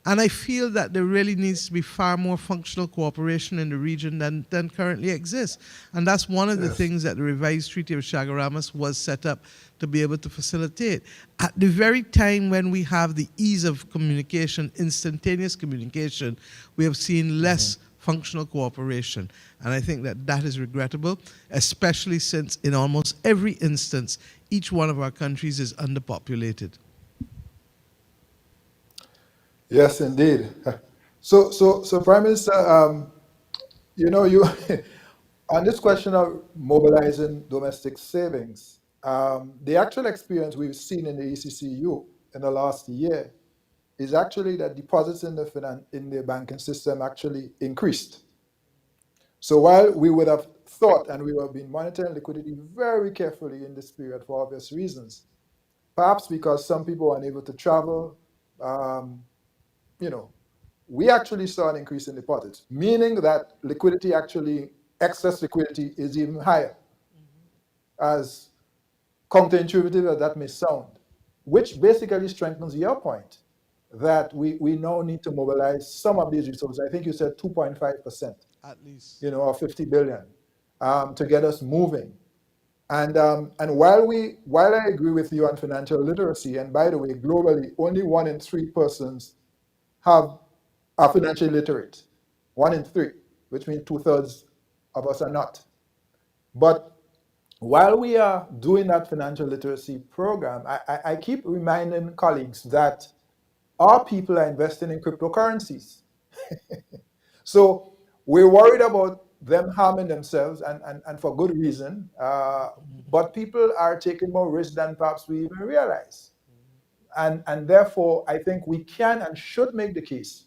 And I feel that there really needs to be far more functional cooperation in the region than currently exists. And that's one of the things that the revised Treaty of Chaguaramas was set up to be able to facilitate. At the very time when we have the ease of communication, instantaneous communication, we have seen less functional cooperation. And I think that that is regrettable, especially since in almost every instance, each one of our countries is underpopulated. Yes, indeed. So Prime Minister, you know, you on this question of mobilizing domestic savings, the actual experience we've seen in the ECCU in the last year is actually that deposits in the banking system actually increased. So while we would have thought, and we have been monitoring liquidity very carefully in this period for obvious reasons, perhaps because some people were unable to travel, you know, we actually saw an increase in deposits, meaning that liquidity actually, excess liquidity is even higher, as counterintuitive as that may sound, which basically strengthens your point that we now need to mobilize some of these resources. I think you said 2.5%. At least. You know, or 50 billion to get us moving. And while I agree with you on financial literacy, and by the way, globally, only 1 in 3 persons have are financially literate. 1 in 3, which means 2/3 of us are not. But while we are doing that financial literacy program, I keep reminding colleagues that our people are investing in cryptocurrencies. So we're worried about them harming themselves, and for good reason. But people are taking more risk than perhaps we even realize. And therefore, I think we can and should make the case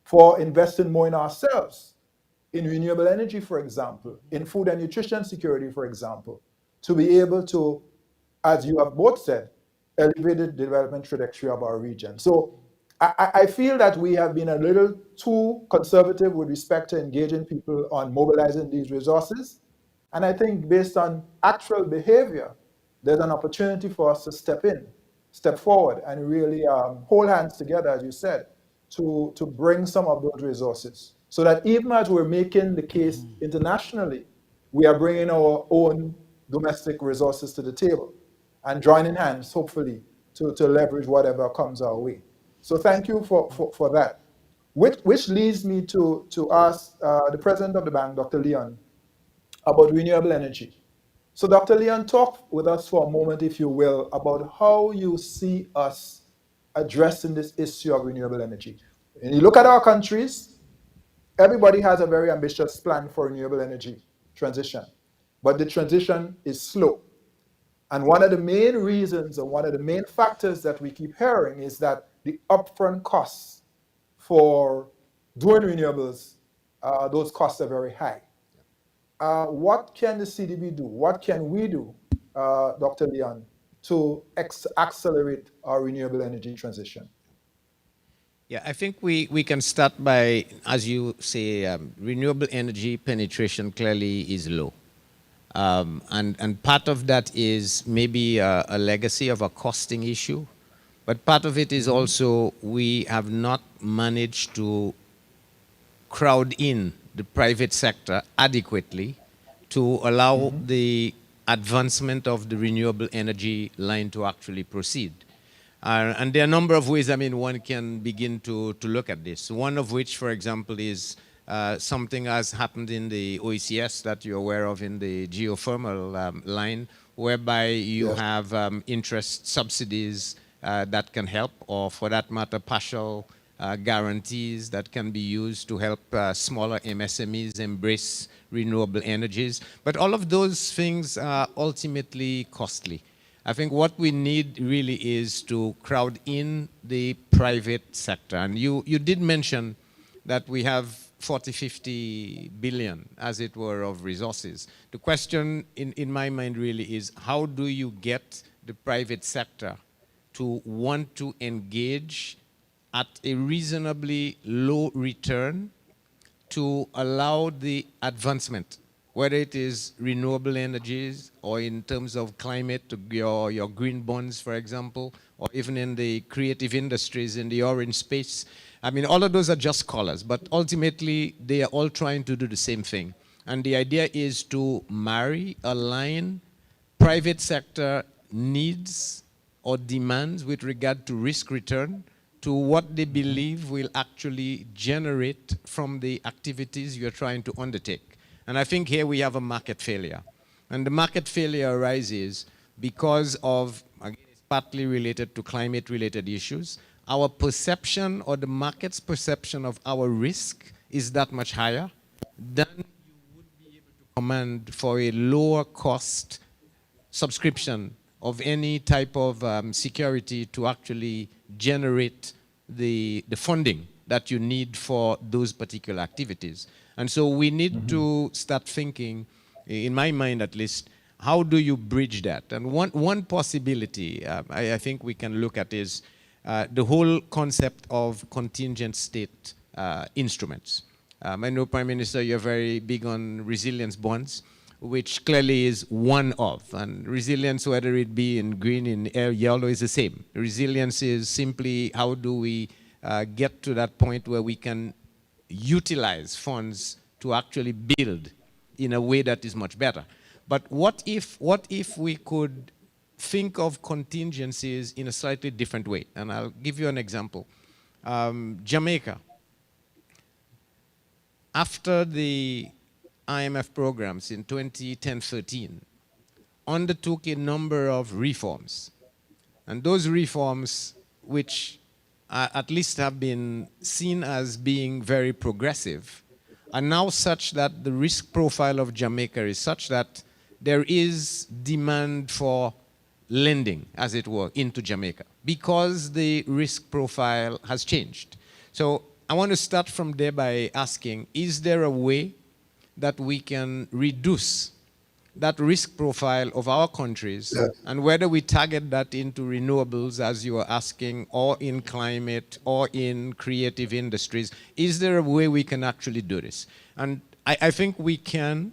for investing more in ourselves, in renewable energy, for example, in food and nutrition security, for example, to be able to, as you have both said, elevate the development trajectory of our region. So I feel that we have been a little too conservative with respect to engaging people on mobilizing these resources. And I think based on actual behavior, there's an opportunity for us to step forward, and really hold hands together, as you said, to bring some of those resources. So that even as we're making the case internationally, we are bringing our own domestic resources to the table and joining hands, hopefully, to leverage whatever comes our way. So thank you for that. Which leads me to ask the president of the bank, Dr. Leon, about renewable energy. So Dr. Leon, talk with us for a moment, if you will, about how you see us addressing this issue of renewable energy. And you look at our countries, everybody has a very ambitious plan for renewable energy transition, but the transition is slow. And one of the main reasons, or one of the main factors that we keep hearing, is that the upfront costs for doing renewables, those costs are very high. What can the CDB do? What can we do, Dr. Leon, to accelerate our renewable energy transition? Yeah, I think we can start by, as you say, renewable energy penetration clearly is low. And part of that is maybe a legacy of a costing issue, but part of it is also we have not managed to crowd in the private sector adequately to allow the advancement of the renewable energy line to actually proceed. And there are a number of ways, I mean, one can begin to look at this. One of which, for example, is something has happened in the OECS that you're aware of in the geothermal line, whereby you have interest subsidies that can help, or for that matter, partial guarantees that can be used to help smaller MSMEs embrace renewable energies. But all of those things are ultimately costly. I think what we need really is to crowd in the private sector. And you did mention that we have 40, 50 billion, as it were, of resources. The question in my mind really is, how do you get the private sector to want to engage at a reasonably low return to allow the advancement, whether it is renewable energies or in terms of climate, your green bonds, for example, or even in the creative industries in the orange space. I mean, all of those are just colors, but ultimately they are all trying to do the same thing. And the idea is to marry, align private sector needs or demands with regard to risk return to what they believe will actually generate from the activities you're trying to undertake. And I think here we have a market failure. And the market failure arises because of, again, it's partly related to climate-related issues. Our perception, or the market's perception of our risk, is that much higher than you would be able to command for a lower cost subscription of any type of security to actually generate the funding that you need for those particular activities. And so we need to start thinking, in my mind at least, how do you bridge that? And one possibility I think we can look at is the whole concept of contingent state instruments. I know, Prime Minister, you're very big on resilience bonds, which clearly is one of. And resilience, whether it be in green, in yellow, is the same. Resilience is simply how do we get to that point where we can utilize funds to actually build in a way that is much better. But what if we could think of contingencies in a slightly different way? And I'll give you an example. Jamaica, after the IMF programs in 2010-13, undertook a number of reforms. And those reforms, which at least have been seen as being very progressive, are now such that the risk profile of Jamaica is such that there is demand for lending, as it were, into Jamaica because the risk profile has changed. So I want to start from there by asking, is there a way that we can reduce that risk profile of our countries, and whether we target that into renewables, as you are asking, or in climate, or in creative industries? Is there a way we can actually do this? And I think we can,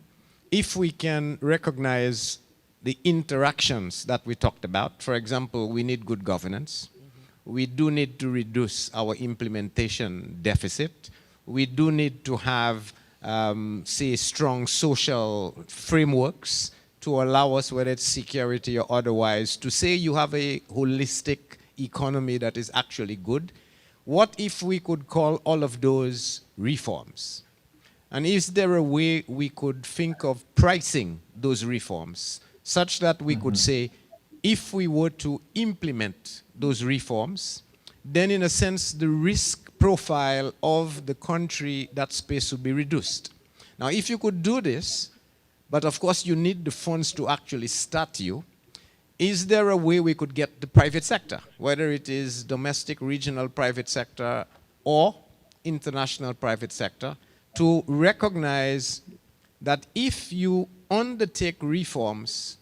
if we can recognize the interactions that we talked about. For example, we need good governance. We do need to reduce our implementation deficit. We do need to have say, strong social frameworks to allow us, whether it's security or otherwise, to say you have a holistic economy that is actually good. What if we could call all of those reforms? And is there a way we could think of pricing those reforms such that we could say, if we were to implement those reforms, then in a sense the risk profile of the country, that space would be reduced. Now, if you could do this, but of course you need the funds to actually start you, is there a way we could get the private sector, whether it is domestic, regional private sector, or international private sector, to recognize that if you undertake reforms,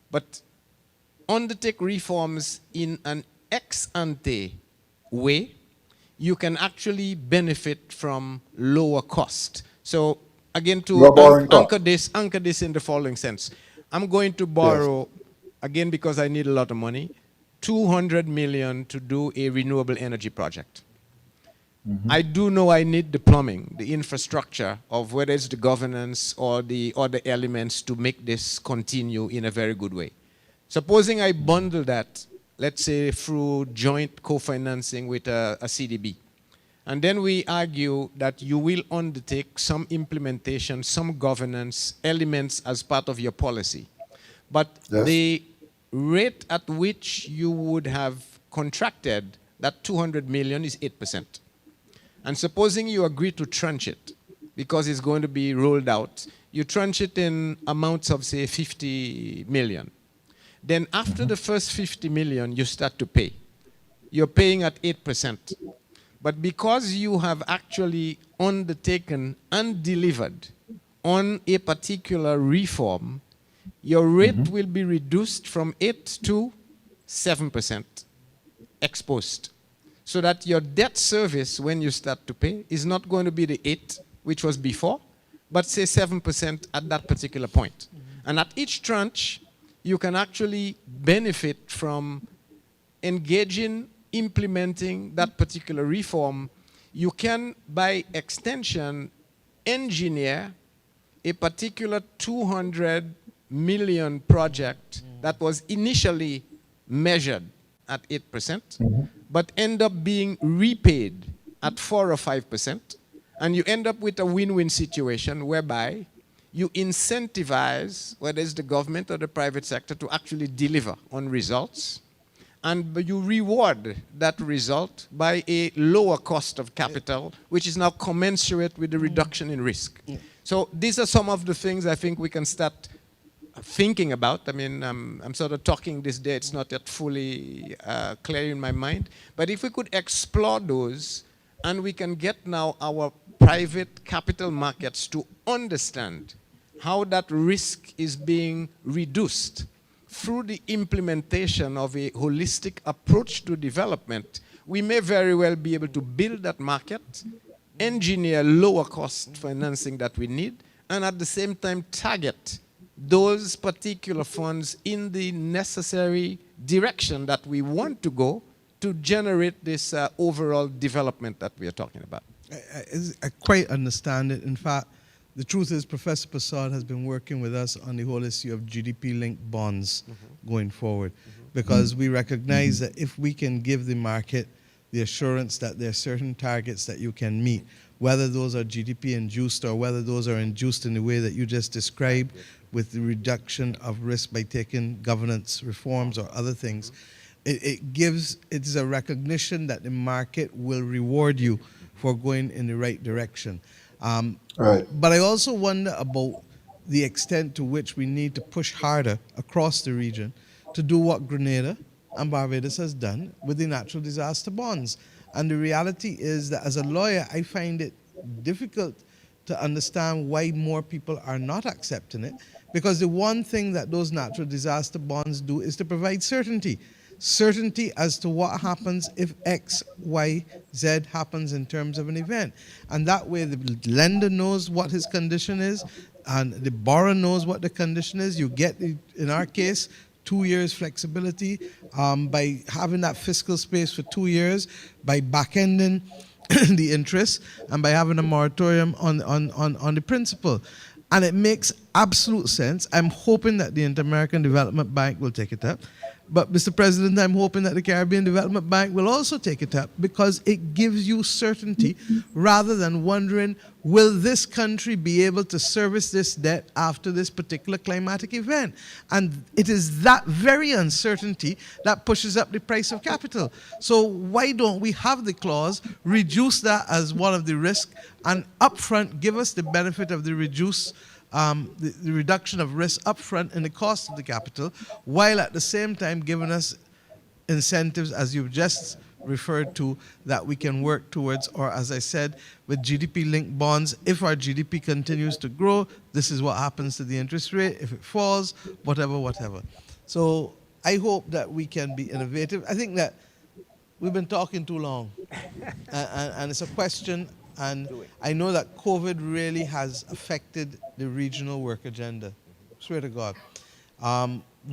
but undertake reforms in an ex-ante way, you can actually benefit from lower cost. So again, to anchor this in the following sense. I'm going to borrow, again because I need a lot of money, 200 million to do a renewable energy project. I do know I need the plumbing, the infrastructure of whether it's the governance or the other elements to make this continue in a very good way. Supposing I bundle that, let's say through joint co-financing with a CDB. And then we argue that you will undertake some implementation, some governance elements as part of your policy. But the rate at which you would have contracted that 200 million is 8%. And supposing you agree to tranche it, because it's going to be rolled out, you tranche it in amounts of, say, 50 million. Then after the first 50 million, you start to pay. You're paying at 8%. But because you have actually undertaken and delivered on a particular reform, your rate will be reduced from 8 to 7% ex post. So that your debt service, when you start to pay, is not going to be the 8, which was before, but say 7% at that particular point. And at each tranche, you can actually benefit from engaging, implementing that particular reform. You can, by extension, engineer a particular 200 million project that was initially measured at 8%, but end up being repaid at 4 or 5%, and you end up with a win-win situation whereby you incentivize, whether it's the government or the private sector, to actually deliver on results, and you reward that result by a lower cost of capital, which is now commensurate with the reduction in risk. So these are some of the things I think we can start thinking about. I mean, I'm sort of talking this day, it's not yet fully clear in my mind. But if we could explore those, and we can get now our private capital markets to understand how that risk is being reduced through the implementation of a holistic approach to development, we may very well be able to build that market, engineer lower cost financing that we need, and at the same time target those particular funds in the necessary direction that we want to go to generate this overall development that we are talking about. I quite understand it. In fact, The truth is, Professor Prasad has been working with us on the whole issue of GDP-linked bonds going forward, because we recognize that if we can give the market the assurance that there are certain targets that you can meet, whether those are GDP-induced or whether those are induced in the way that you just described, with the reduction of risk by taking governance reforms or other things, it is a recognition that the market will reward you for going in the right direction. Right. But I also wonder about the extent to which we need to push harder across the region to do what Grenada and Barbados has done with the natural disaster bonds. And the reality is that as a lawyer, I find it difficult to understand why more people are not accepting it, because the one thing that those natural disaster bonds do is to provide certainty. Certainty as to what happens if X, Y, Z happens in terms of an event. And that way the lender knows what his condition is and the borrower knows what the condition is. You get, in our case, 2 years flexibility by having that fiscal space for 2 years, by back-ending the interest, and by having a moratorium on the principal. And it makes absolute sense. I'm hoping that the Inter-American Development Bank will take it up. But, Mr. President, I'm hoping that the Caribbean Development Bank will also take it up, because it gives you certainty rather than wondering, will this country be able to service this debt after this particular climatic event? And it is that very uncertainty that pushes up the price of capital. So why don't we have the clause, reduce that as one of the risks, and upfront give us the benefit of the the reduction of risk upfront in the cost of the capital, while at the same time giving us incentives, as you've just referred to, that we can work towards, or as I said, with GDP-linked bonds. If our GDP continues to grow, this is what happens to the interest rate. If it falls, whatever. So I hope that we can be innovative. I think that we've been talking too long, and it's a question. And I know that COVID really has affected the regional work agenda. Swear to God.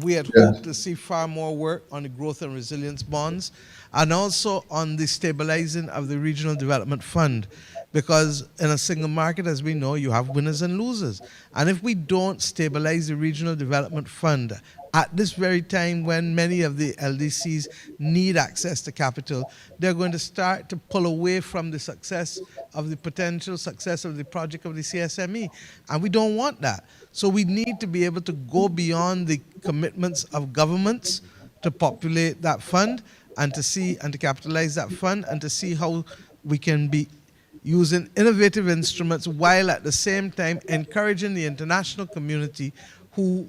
We had hoped to see far more work on the growth and resilience bonds, and also on the stabilizing of the Regional Development Fund. Because in a single market, as we know, you have winners and losers. And if we don't stabilize the Regional Development Fund at this very time when many of the LDCs need access to capital, they're going to start to pull away from the success of the potential success of the project of the CSME. And we don't want that. So we need to be able to go beyond the commitments of governments to populate that fund, and to see and to capitalize that fund, and to see how we can be using innovative instruments while at the same time encouraging the international community, who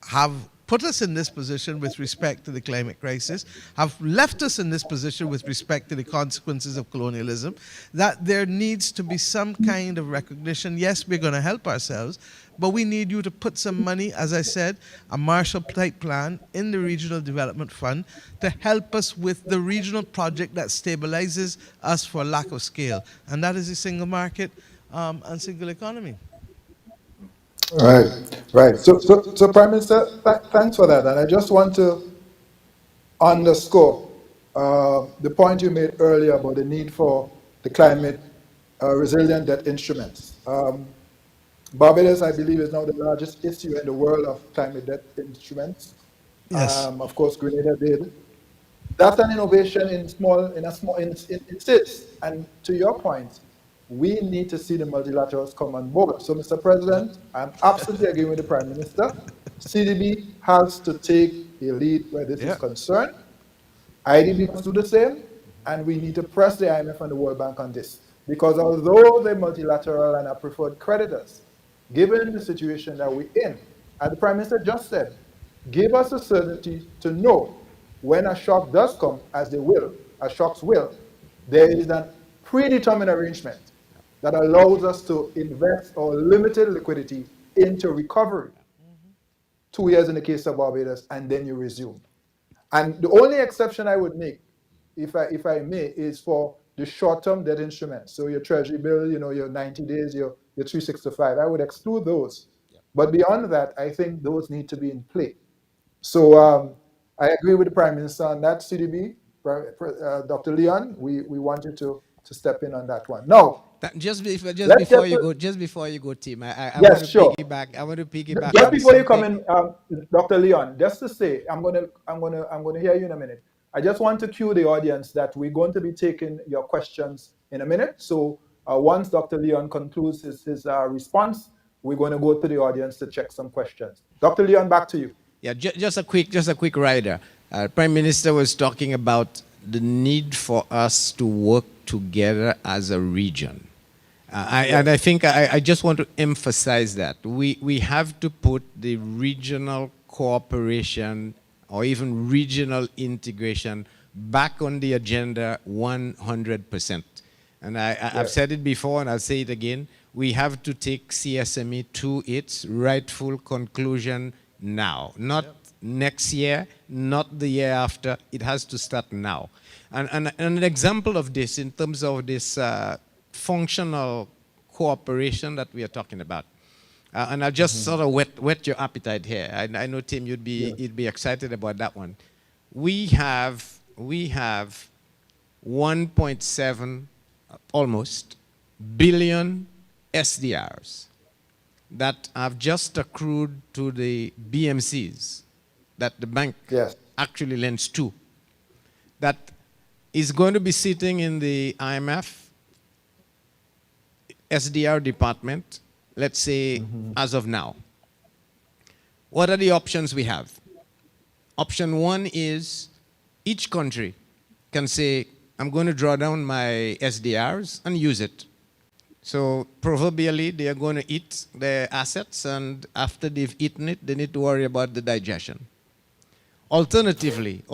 have put us in this position with respect to the climate crisis, have left us in this position with respect to the consequences of colonialism, that there needs to be some kind of recognition. Yes, we're going to help ourselves, but we need you to put some money, as I said, a Marshall-type plan in the Regional Development Fund to help us with the regional project that stabilizes us for lack of scale. And that is the single market and single economy. Right. So Prime Minister, thanks for that. And I just want to underscore the point you made earlier about the need for the climate resilient debt instruments. Barbados, I believe, is now the largest issuer in the world of climate debt instruments. Yes. Of course, Grenada did. That's an innovation in states. And to your point, we need to see the multilaterals come on board. So, Mr. President, I'm absolutely agreeing with the Prime Minister. CDB has to take a lead where this is concerned. IDB must do the same, and we need to press the IMF and the World Bank on this. Because although they're multilateral and are preferred creditors, given the situation that we're in, as the Prime Minister just said, give us the certainty to know when a shock does come, as they will, as shocks will, there is a predetermined arrangement that allows us to invest our limited liquidity into recovery. 2 years in the case of Barbados, and then you resume. And the only exception I would make, if I may, is for the short-term debt instruments. So your treasury bill, your 90 days, your 365, I would exclude those. But beyond that, I think those need to be in play. So I agree with the Prime Minister on that, CDB. Dr. Leon, we want you to step in on that one. Now, Just Let's before get you to, go, Tim, I want yes, to sure. piggyback. I want to piggyback Just on before you come something. in, Dr. Leon, just to say, I'm gonna hear you in a minute. I just want to cue the audience that we're going to be taking your questions in a minute. So once Dr. Leon concludes his response, we're going to go to the audience to check some questions. Dr. Leon, back to you. Yeah, just a quick rider. Prime Minister was talking about the need for us to work together as a region. And I think I just want to emphasize that. We have to put the regional cooperation or even regional integration back on the agenda 100%. And I've said it before and I'll say it again. We have to take CSME to its rightful conclusion now, not next year, not the year after. It has to start now. And an example of this in terms of this functional cooperation that we are talking about. And I'll just sort of whet your appetite here. I know, Tim, you'd be excited about that one. We have 1.7 almost billion SDRs that have just accrued to the BMCs that the bank actually lends to. That is going to be sitting in the IMF SDR department, let's say, as of now. What are the options we have? Option one is each country can say, I'm going to draw down my SDRs and use it. So proverbially, they are going to eat their assets, and after they've eaten it, they need to worry about the digestion. Alternatively,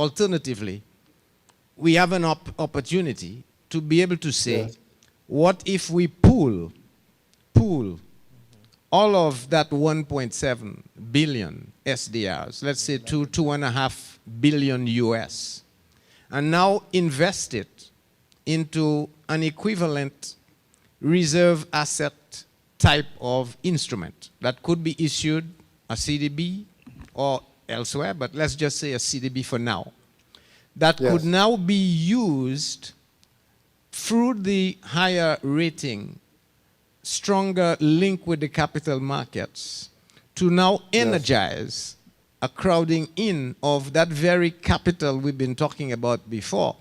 we have an opportunity to be able to say, what if we pool all of that 1.7 billion SDRs, let's say 2.5 billion US, and now invest it into an equivalent reserve asset type of instrument that could be issued a CDB or elsewhere, but let's just say a CDB for now, that could now be used through the higher rating, stronger link with the capital markets to now energize a crowding in of that very capital we've been talking about before.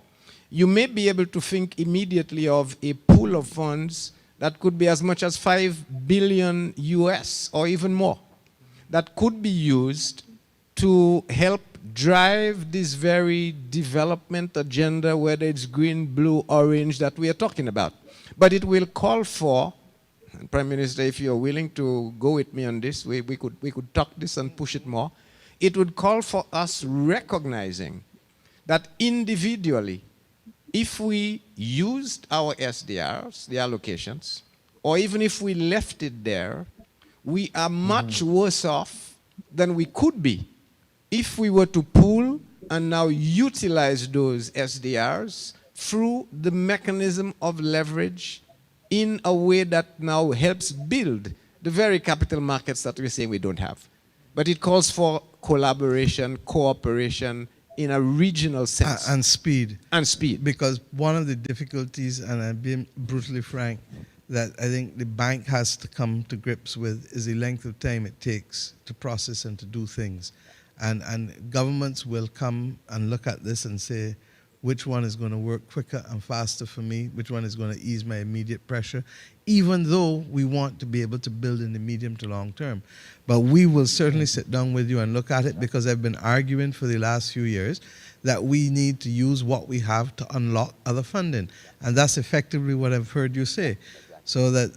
You may be able to think immediately of a pool of funds that could be as much as 5 billion US or even more, that could be used to help drive this very development agenda, whether it's green, blue, orange, that we are talking about. But it will call for, and Prime Minister, if you're willing to go with me on this, we could talk this and push it more. It would call for us recognizing that individually, if we used our SDRs, the allocations, or even if we left it there, we are much worse off than we could be if we were to pool and now utilize those SDRs through the mechanism of leverage in a way that now helps build the very capital markets that we're saying we don't have. But it calls for collaboration, cooperation in a regional sense. And speed. And speed. Because one of the difficulties, and I'm being brutally frank, that I think the bank has to come to grips with is the length of time it takes to process and to do things. And governments will come and look at this and say, which one is going to work quicker and faster for me, which one is going to ease my immediate pressure, even though we want to be able to build in the medium to long term. But we will certainly sit down with you and look at it, because I've been arguing for the last few years that we need to use what we have to unlock other funding. And that's effectively what I've heard you say. So that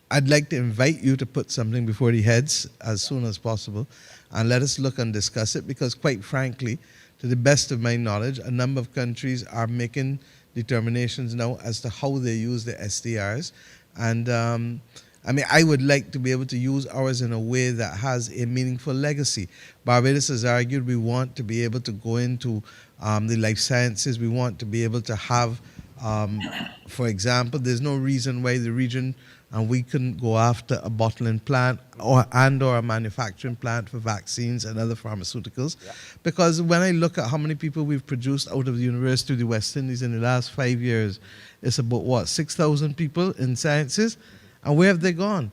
I'd like to invite you to put something before the heads as soon as possible and let us look and discuss it, because quite frankly, to the best of my knowledge, a number of countries are making determinations now as to how they use the SDRs. And I mean, I would like to be able to use ours in a way that has a meaningful legacy. Barbados has argued we want to be able to go into the life sciences. We want to be able to have Um, for example, there's no reason why the region and we couldn't go after a bottling plant or a manufacturing plant for vaccines and other pharmaceuticals. Yeah. Because when I look at how many people we've produced out of the University of the West Indies in the last 5 years, it's about what, 6,000 people in sciences? And where have they gone?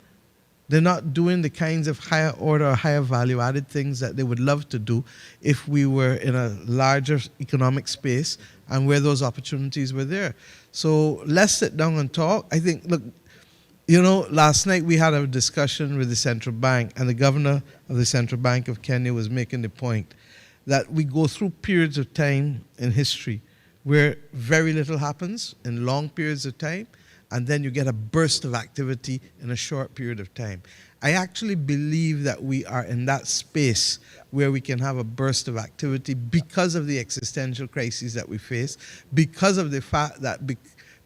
They're not doing the kinds of higher order, higher value added things that they would love to do if we were in a larger economic space and where those opportunities were there. So let's sit down and talk. I think, look, you know, last night we had a discussion with the central bank, and the governor of the Central Bank of Kenya was making the point that we go through periods of time in history where very little happens in long periods of time, and then you get a burst of activity in a short period of time. I actually believe that we are in that space where we can have a burst of activity because of the existential crises that we face, because of the fact that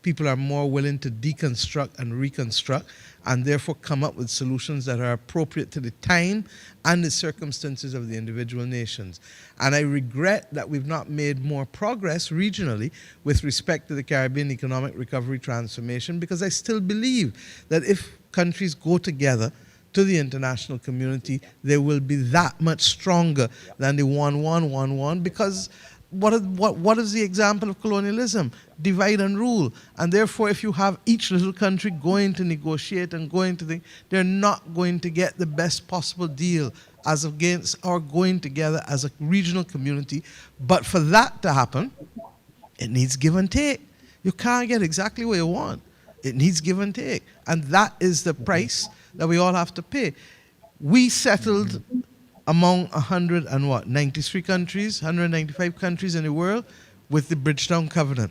people are more willing to deconstruct and reconstruct, and therefore come up with solutions that are appropriate to the time and the circumstances of the individual nations. And I regret that we've not made more progress regionally with respect to the Caribbean economic recovery transformation, because I still believe that if countries go together to the international community, they will be that much stronger than the 1-1-1-1, because what is the example of colonialism? Divide and rule. And therefore, if you have each little country going to negotiate and going to they're not going to get the best possible deal as against our going together as a regional community. But for that to happen, it needs give and take. You can't get exactly what you want. It needs give and take. And that is the price that we all have to pay. We settled among 93 countries, 195 countries in the world with the Bridgetown Covenant.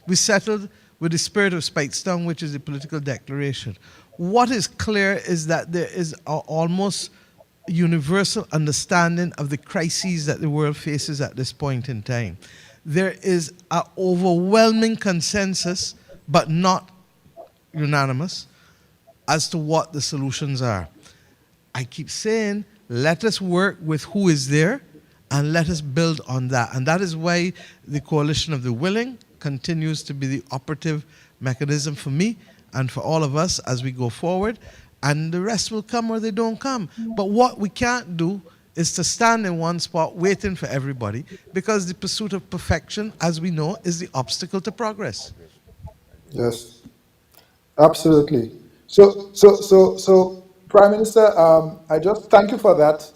We settled with the spirit of Speightstown, which is the political declaration. What is clear is that there is an almost universal understanding of the crises that the world faces at this point in time. There is an overwhelming consensus, but not unanimous, as to what the solutions are. I keep saying, let us work with who is there and let us build on that. And that is why the Coalition of the Willing continues to be the operative mechanism for me and for all of us as we go forward. And the rest will come or they don't come. But what we can't do is to stand in one spot waiting for everybody, because the pursuit of perfection, as we know, is the obstacle to progress. Yes, absolutely. So, Prime Minister, I just thank you for that.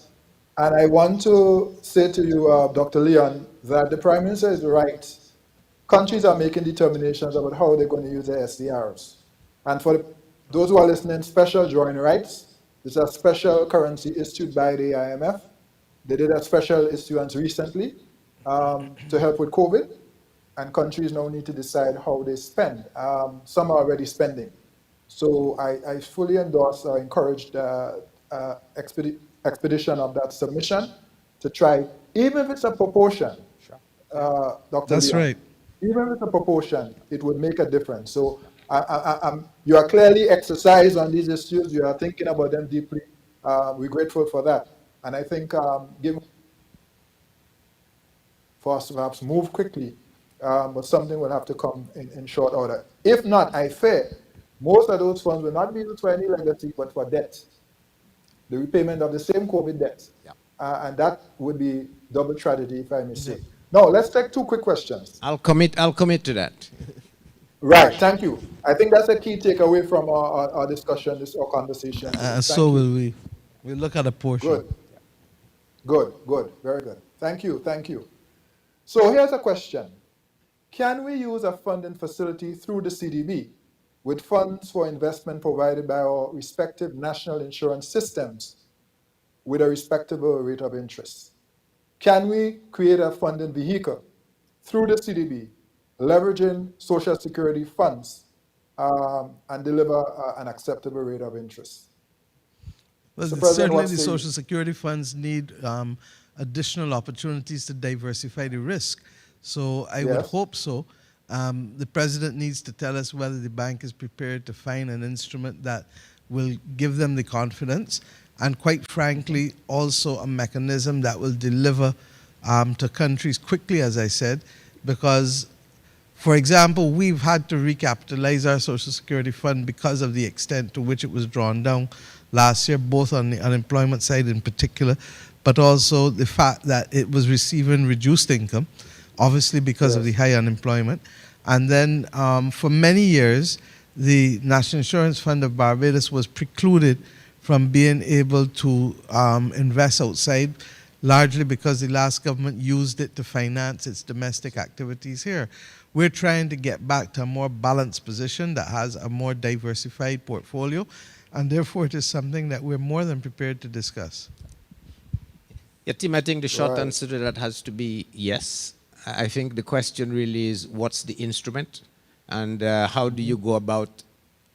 And I want to say to you, Dr. Leon, that the Prime Minister is right. Countries are making determinations about how they're going to use their SDRs. And for those who are listening, special drawing rights. It's a special currency issued by the IMF. They did a special issuance recently to help with COVID. And countries now need to decide how they spend. Some are already spending. So I fully endorse or encourage the expedition of that submission to try, even if it's a proportion, Dr. That's Leon, right. even if it's a proportion, it would make a difference. So you are clearly exercised on these issues. You are thinking about them deeply. We're grateful for that. And I think given for us to perhaps move quickly, but something will have to come in short order. If not, I fear most of those funds will not be used for any legacy, but for debt, the repayment of the same COVID debt. Yeah. And that would be double tragedy, if I may say. Now, let's take two quick questions. I'll commit to that. Right, thank you. I think that's a key takeaway from our discussion, our conversation. So you. will we. We'll look at a portion. Good, very good. Thank you. So here's a question. Can we use a funding facility through the CDB with funds for investment provided by our respective national insurance systems with a respectable rate of interest? Can we create a funding vehicle through the CDB, leveraging Social Security funds, and deliver an acceptable rate of interest? Well, Mr. President, certainly what the say you? Social Security funds need additional opportunities to diversify the risk. So I would Yes. hope so. The President needs to tell us whether the bank is prepared to find an instrument that will give them the confidence, and quite frankly, also a mechanism that will deliver to countries quickly, as I said, because For example, we've had to recapitalize our Social Security fund because of the extent to which it was drawn down last year, both on the unemployment side in particular, but also the fact that it was receiving reduced income, obviously because of the high unemployment. And then for many years, the National Insurance Fund of Barbados was precluded from being able to invest outside, largely because the last government used it to finance its domestic activities here. We're trying to get back to a more balanced position that has a more diversified portfolio, and therefore it is something that we're more than prepared to discuss. Yeah, Tim, I think the short answer to that has to be yes. I think the question really is what's the instrument and how do you go about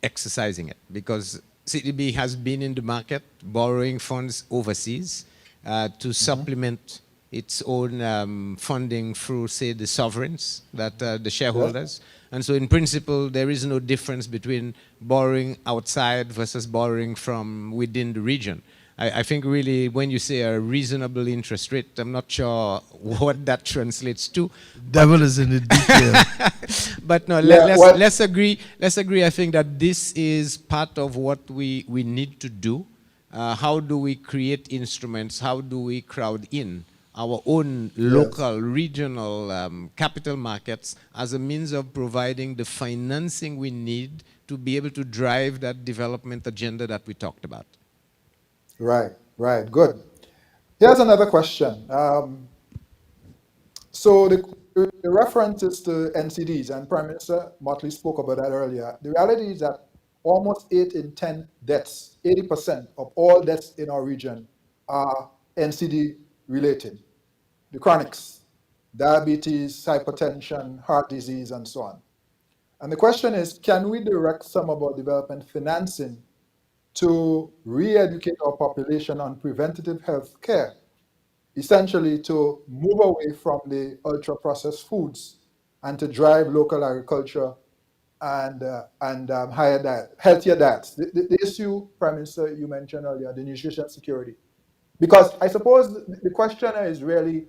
exercising it? Because CDB has been in the market borrowing funds overseas to supplement its own funding through, say, the sovereigns, that the shareholders. And so in principle, there is no difference between borrowing outside versus borrowing from within the region. I think really when you say a reasonable interest rate, I'm not sure what that translates to. Devil is in the detail. But no, Yeah, let's agree. Let's agree. I think that this is part of what we need to do. How do we create instruments? How do we crowd in our own local, regional capital markets as a means of providing the financing we need to be able to drive that development agenda that we talked about? Right, good. Here's another question. So the references to NCDs, and Prime Minister Motley spoke about that earlier. The reality is that almost 8 in 10 deaths, 80% of all deaths in our region are NCD related. The chronics, diabetes, hypertension, heart disease, and so on. And the question is, can we direct some of our development financing to re-educate our population on preventative health care, essentially to move away from the ultra-processed foods and to drive local agriculture and healthier diets. The issue, Prime Minister, you mentioned earlier, the nutrition security. Because I suppose the questioner is really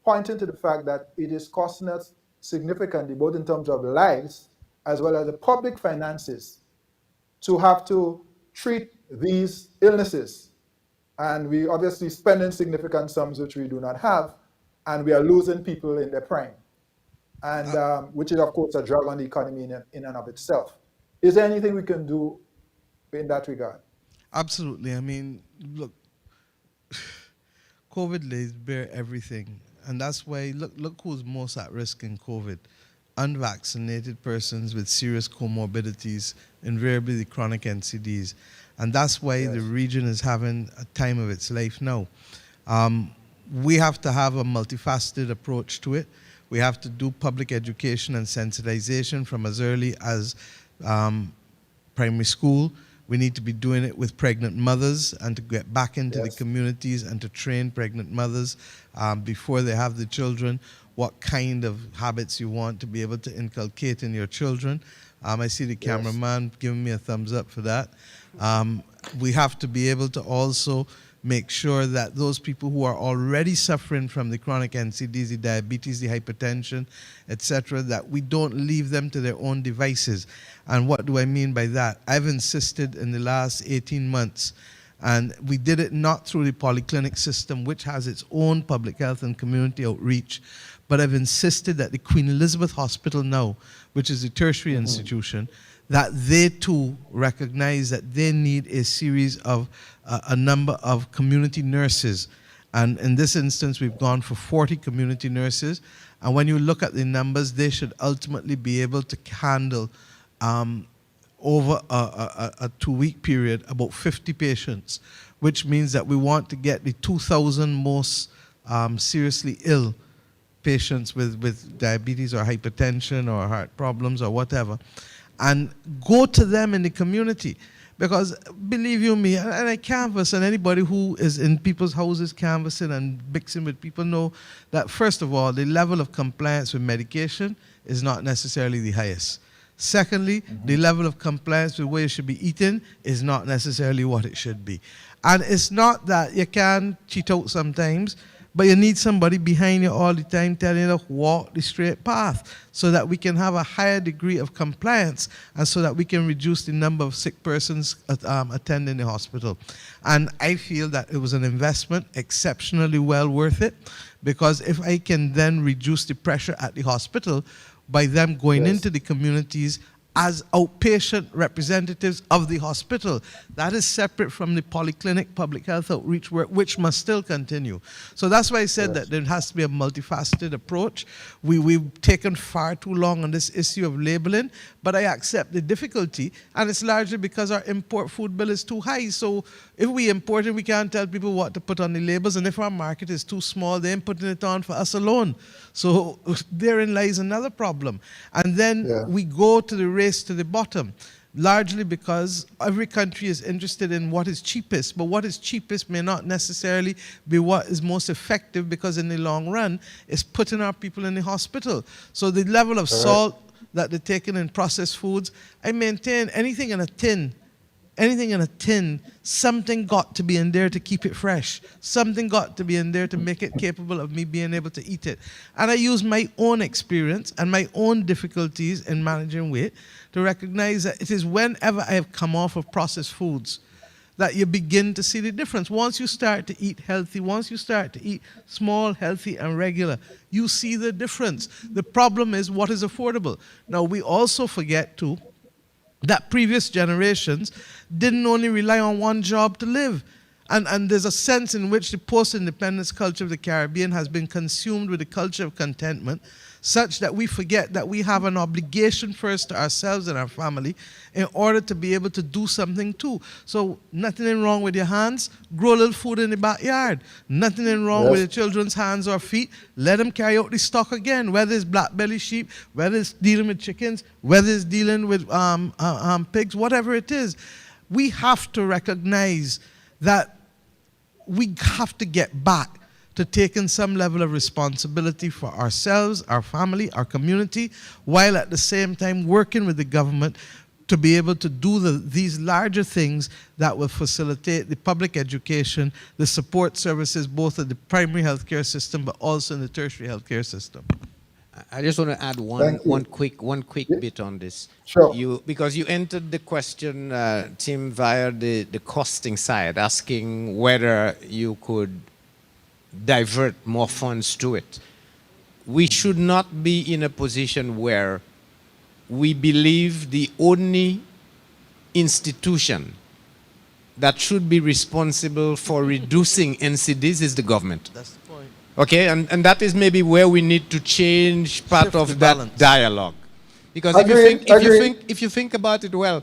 pointing to the fact that it is costing us significantly, both in terms of lives as well as the public finances, to have to treat these illnesses. And we obviously spending significant sums which we do not have, and we are losing people in their prime. And which is, of course, a drag on the economy in and of itself. Is there anything we can do in that regard? Absolutely. I mean, look, COVID lays bare everything. And that's why, look who's most at risk in COVID. Unvaccinated persons with serious comorbidities, invariably the chronic NCDs. And that's why the region is having a time of its life now. We have to have a multifaceted approach to it. We have to do public education and sensitization from as early as primary school. We need to be doing it with pregnant mothers and to get back into the communities and to train pregnant mothers before they have the children, what kind of habits you want to be able to inculcate in your children. I see the cameraman giving me a thumbs up for that. We have to be able to also make sure that those people who are already suffering from the chronic NCDs, the diabetes, the hypertension, etc., that we don't leave them to their own devices. And what do I mean by that? I've insisted in the last 18 months, and we did it not through the polyclinic system, which has its own public health and community outreach, but I've insisted that the Queen Elizabeth Hospital now, which is a tertiary institution, that they too recognize that they need a series of a number of community nurses. And in this instance, we've gone for 40 community nurses. And when you look at the numbers, they should ultimately be able to handle over a 2-week period about 50 patients, which means that we want to get the 2,000 most seriously ill patients with diabetes or hypertension or heart problems or whatever, and go to them in the community. Because believe you me, and I canvass, and anybody who is in people's houses canvassing and mixing with people know that, first of all, the level of compliance with medication is not necessarily the highest. Secondly, the level of compliance with what you should be eating is not necessarily what it should be. And it's not that you can cheat out sometimes, but you need somebody behind you all the time telling you to walk the straight path so that we can have a higher degree of compliance and so that we can reduce the number of sick persons attending the hospital. And I feel that it was an investment exceptionally well worth it, because if I can then reduce the pressure at the hospital by them going into the communities as outpatient representatives of the hospital. That is separate from the polyclinic public health outreach work, which must still continue. So that's why I said that there has to be a multifaceted approach. We've taken far too long on this issue of labeling, but I accept the difficulty, and it's largely because our import food bill is too high. So if we import it, we can't tell people what to put on the labels, and if our market is too small, they ain't putting it on for us alone. So therein lies another problem. And then we go to the race to the bottom, largely because every country is interested in what is cheapest, but what is cheapest may not necessarily be what is most effective, because in the long run, it's putting our people in the hospital. So the level of salt that they're taking in processed foods, I maintain anything in a tin, something got to be in there to keep it fresh. Something got to be in there to make it capable of me being able to eat it. And I use my own experience and my own difficulties in managing weight to recognize that it is whenever I have come off of processed foods that you begin to see the difference. Once you start to eat healthy, once you start to eat small, healthy, and regular, you see the difference. The problem is what is affordable. Now, we also forget, too, that previous generations didn't only rely on one job to live. And there's a sense in which the post-independence culture of the Caribbean has been consumed with the culture of contentment, such that we forget that we have an obligation first to ourselves and our family in order to be able to do something too. So nothing wrong with your hands, grow a little food in the backyard. Nothing wrong with your children's hands or feet, let them carry out the stock again, whether it's black belly sheep, whether it's dealing with chickens, whether it's dealing with pigs, whatever it is. We have to recognize that we have to get back to taking some level of responsibility for ourselves, our family, our community, while at the same time working with the government to be able to do these larger things that will facilitate the public education, the support services, both at the primary healthcare system, but also in the tertiary healthcare system. I just want to add one quick bit on this. Sure. Because you entered the question, Tim, via the costing side, asking whether you could divert more funds to it. We should not be in a position where we believe the only institution that should be responsible for reducing NCDs is the government. That's the point. Okay, and that is maybe where we need to change part of that dialogue. Because if you think about it well,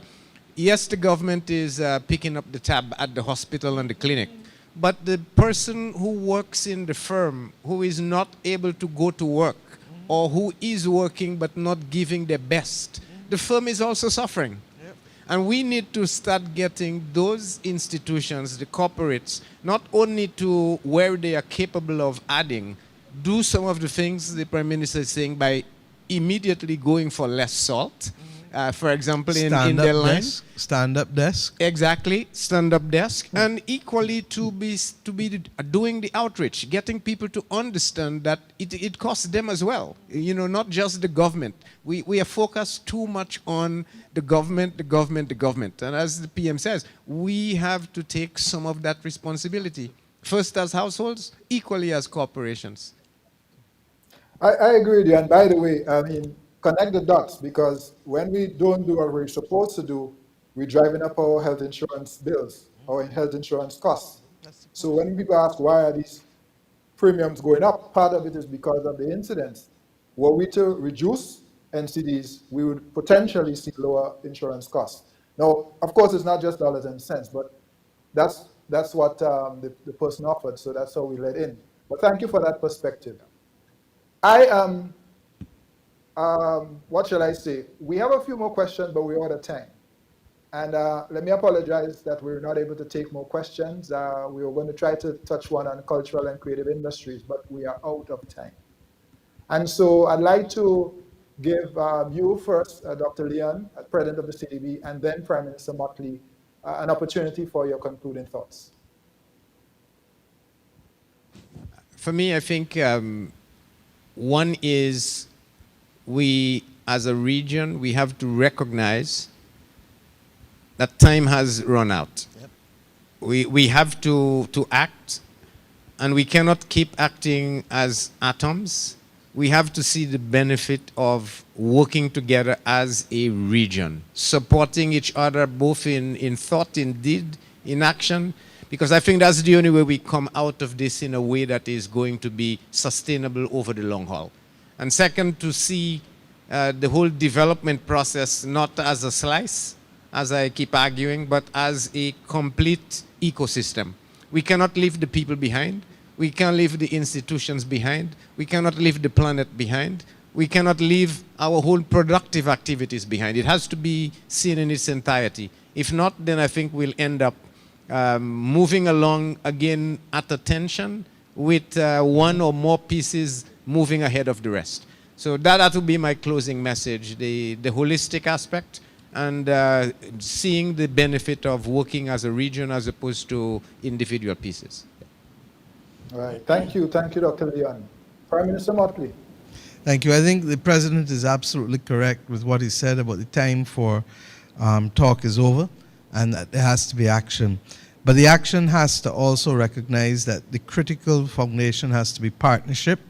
yes, the government is picking up the tab at the hospital and the clinic, but the person who works in the firm who is not able to go to work, or who is working but not giving their best, the firm is also suffering. And we need to start getting those institutions, the corporates, not only to where they are capable of adding, do some of the things the Prime Minister is saying by immediately going for less salt. For example, in their line. Stand-up desk. Exactly, stand-up desk. And equally to be doing the outreach, getting people to understand that it costs them as well. You know, not just the government. We are focused too much on the government. And as the PM says, we have to take some of that responsibility. First as households, equally as corporations. I agree with you. And by the way, I mean, connect the dots, because when we don't do what we're supposed to do, we're driving up our health insurance bills, our health insurance costs. So when people ask why are these premiums going up, part of it is because of the incidents. Were we to reduce NCDs, we would potentially see lower insurance costs. Now, of course, it's not just dollars and cents, but that's what the person offered, so that's how we let in. But thank you for that perspective. I am. What shall I say? We have a few more questions, but we're out of time. And let me apologize that we're not able to take more questions. We were going to try to touch one on cultural and creative industries, but we are out of time. And so I'd like to give you first, Dr. Leon, President of the CDB, and then Prime Minister Motley, an opportunity for your concluding thoughts. For me, I think one is we, as a region, we have to recognize that time has run out. Yep. We have to act, and we cannot keep acting as atoms. We have to see the benefit of working together as a region, supporting each other both in thought, in deed, in action, because I think that's the only way we come out of this in a way that is going to be sustainable over the long haul. And second, to see the whole development process not as a slice, as I keep arguing, but as a complete ecosystem. We cannot leave the people behind. We can't leave the institutions behind. We cannot leave the planet behind. We cannot leave our whole productive activities behind. It has to be seen in its entirety. If not, then I think we'll end up moving along again at a tension with one or more pieces moving ahead of the rest. So that will be my closing message, the holistic aspect, and seeing the benefit of working as a region as opposed to individual pieces. All right. Thank you, Dr. Leon. Prime Minister Motley. Thank you. I think the president is absolutely correct with what he said about the time for talk is over and that there has to be action. But the action has to also recognize that the critical foundation has to be partnership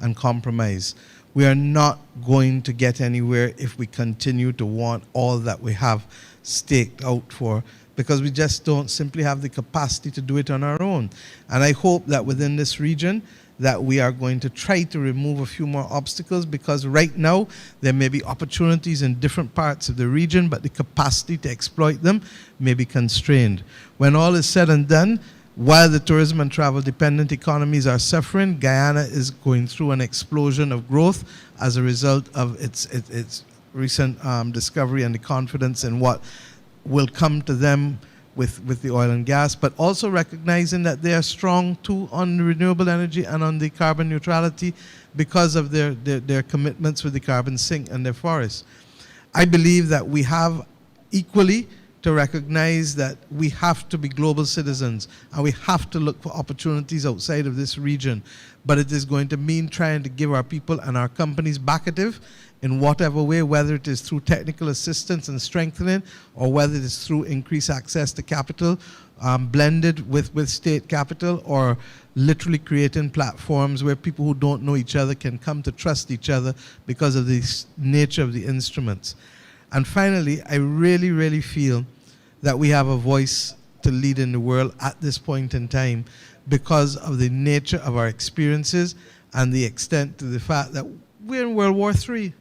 and compromise. We are not going to get anywhere if we continue to want all that we have staked out for, because we just don't simply have the capacity to do it on our own. And I hope that within this region that we are going to try to remove a few more obstacles, because right now there may be opportunities in different parts of the region, but the capacity to exploit them may be constrained. When all is said and done, while the tourism and travel dependent economies are suffering, Guyana is going through an explosion of growth as a result of its recent discovery and the confidence in what will come to them with the oil and gas, but also recognizing that they are strong too on renewable energy and on the carbon neutrality because of their commitments with the carbon sink and their forests. I believe that we have equally to recognize that we have to be global citizens and we have to look for opportunities outside of this region. But it is going to mean trying to give our people and our companies backative in whatever way, whether it is through technical assistance and strengthening or whether it is through increased access to capital, blended with state capital, or literally creating platforms where people who don't know each other can come to trust each other because of the nature of the instruments. And finally, I really, really feel that we have a voice to lead in the world at this point in time because of the nature of our experiences and the extent to the fact that we're in World War III.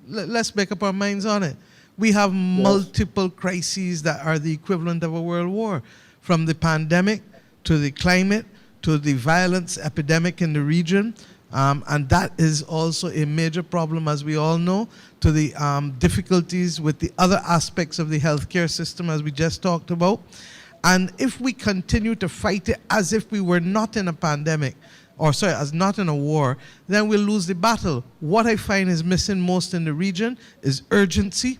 Let's make up our minds on it. We have multiple crises that are the equivalent of a world war, from the pandemic to the climate to the violence epidemic in the region. And that is also a major problem, as we all know, to the difficulties with the other aspects of the healthcare system, as we just talked about. And if we continue to fight it as if we were not in a pandemic, as not in a war, then we'll lose the battle. What I find is missing most in the region is urgency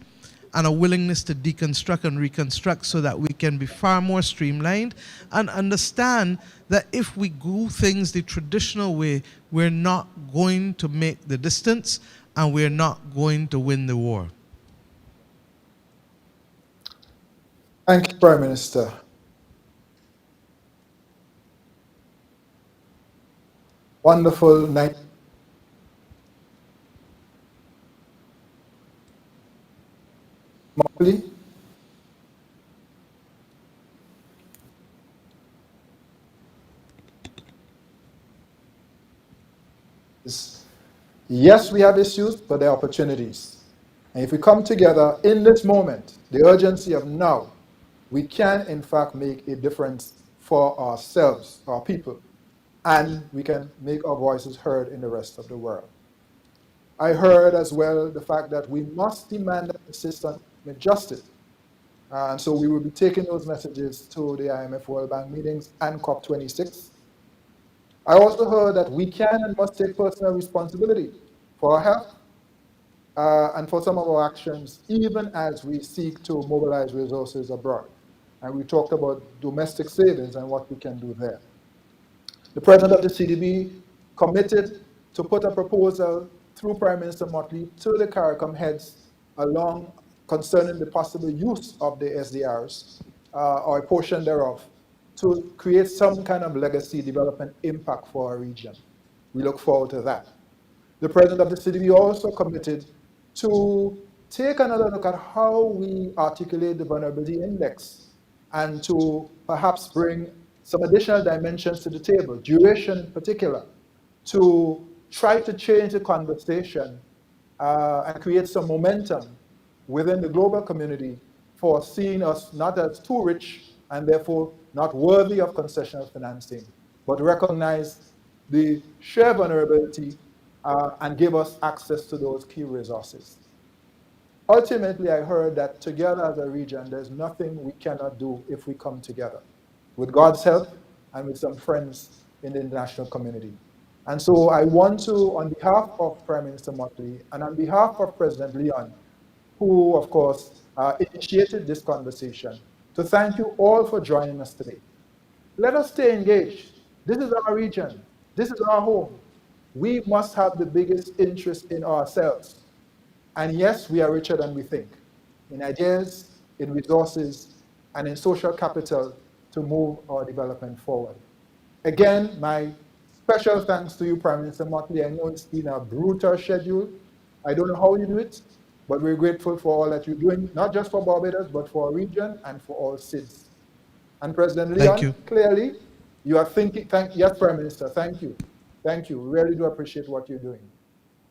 and a willingness to deconstruct and reconstruct so that we can be far more streamlined and understand that if we do things the traditional way, we're not going to make the distance and we're not going to win the war. Thank you, Prime Minister. Wonderful night. Motley. Yes, we have issues, but there are opportunities. And if we come together in this moment, the urgency of now, we can in fact make a difference for ourselves, our people, and we can make our voices heard in the rest of the world. I heard as well the fact that we must demand that the system be justice. And so we will be taking those messages to the IMF World Bank meetings and COP26. I also heard that we can and must take personal responsibility for our health and for some of our actions, even as we seek to mobilize resources abroad. And we talked about domestic savings and what we can do there. The president of the CDB committed to put a proposal through Prime Minister Motley to the CARICOM heads along concerning the possible use of the SDRs or a portion thereof to create some kind of legacy development impact for our region. We look forward to that. The president of the city also committed to take another look at how we articulate the vulnerability index and to perhaps bring some additional dimensions to the table, duration in particular, to try to change the conversation and create some momentum within the global community for seeing us not as too rich and therefore not worthy of concessional financing, but recognize the sheer vulnerability and give us access to those key resources. Ultimately, I heard that together as a region, there's nothing we cannot do if we come together, with God's help and with some friends in the international community. And so I want to, on behalf of Prime Minister Motley and on behalf of President Leon, who, of course, initiated this conversation, to thank you all for joining us today. Let us stay engaged. This is our region. This is our home. We must have the biggest interest in ourselves. And yes, we are richer than we think, in ideas, in resources, and in social capital to move our development forward. Again, my special thanks to you, Prime Minister Motley. I know it's been a brutal schedule. I don't know how you do it, but we're grateful for all that you're doing, not just for Barbados, but for our region and for all SIDS. And President Leon, clearly, you are thinking, yes, Prime Minister, thank you. Thank you. We really do appreciate what you're doing.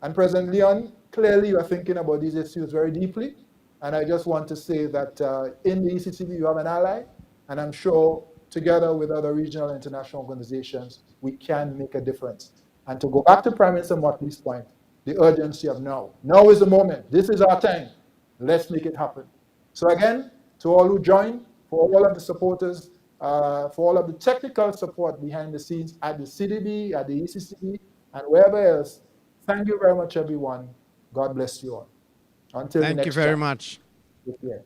And President Leon, clearly you are thinking about these issues very deeply. And I just want to say that in the ECCB you have an ally, and I'm sure together with other regional and international organizations, we can make a difference. And to go back to Prime Minister Motley's point, the urgency of now. Now is the moment. This is our time. Let's make it happen. So again, to all who joined, for all of the supporters, for all of the technical support behind the scenes at the CDB, at the ECCB, and wherever else, thank you very much, everyone. God bless you all. Until the next Thank you very time. much. Take care.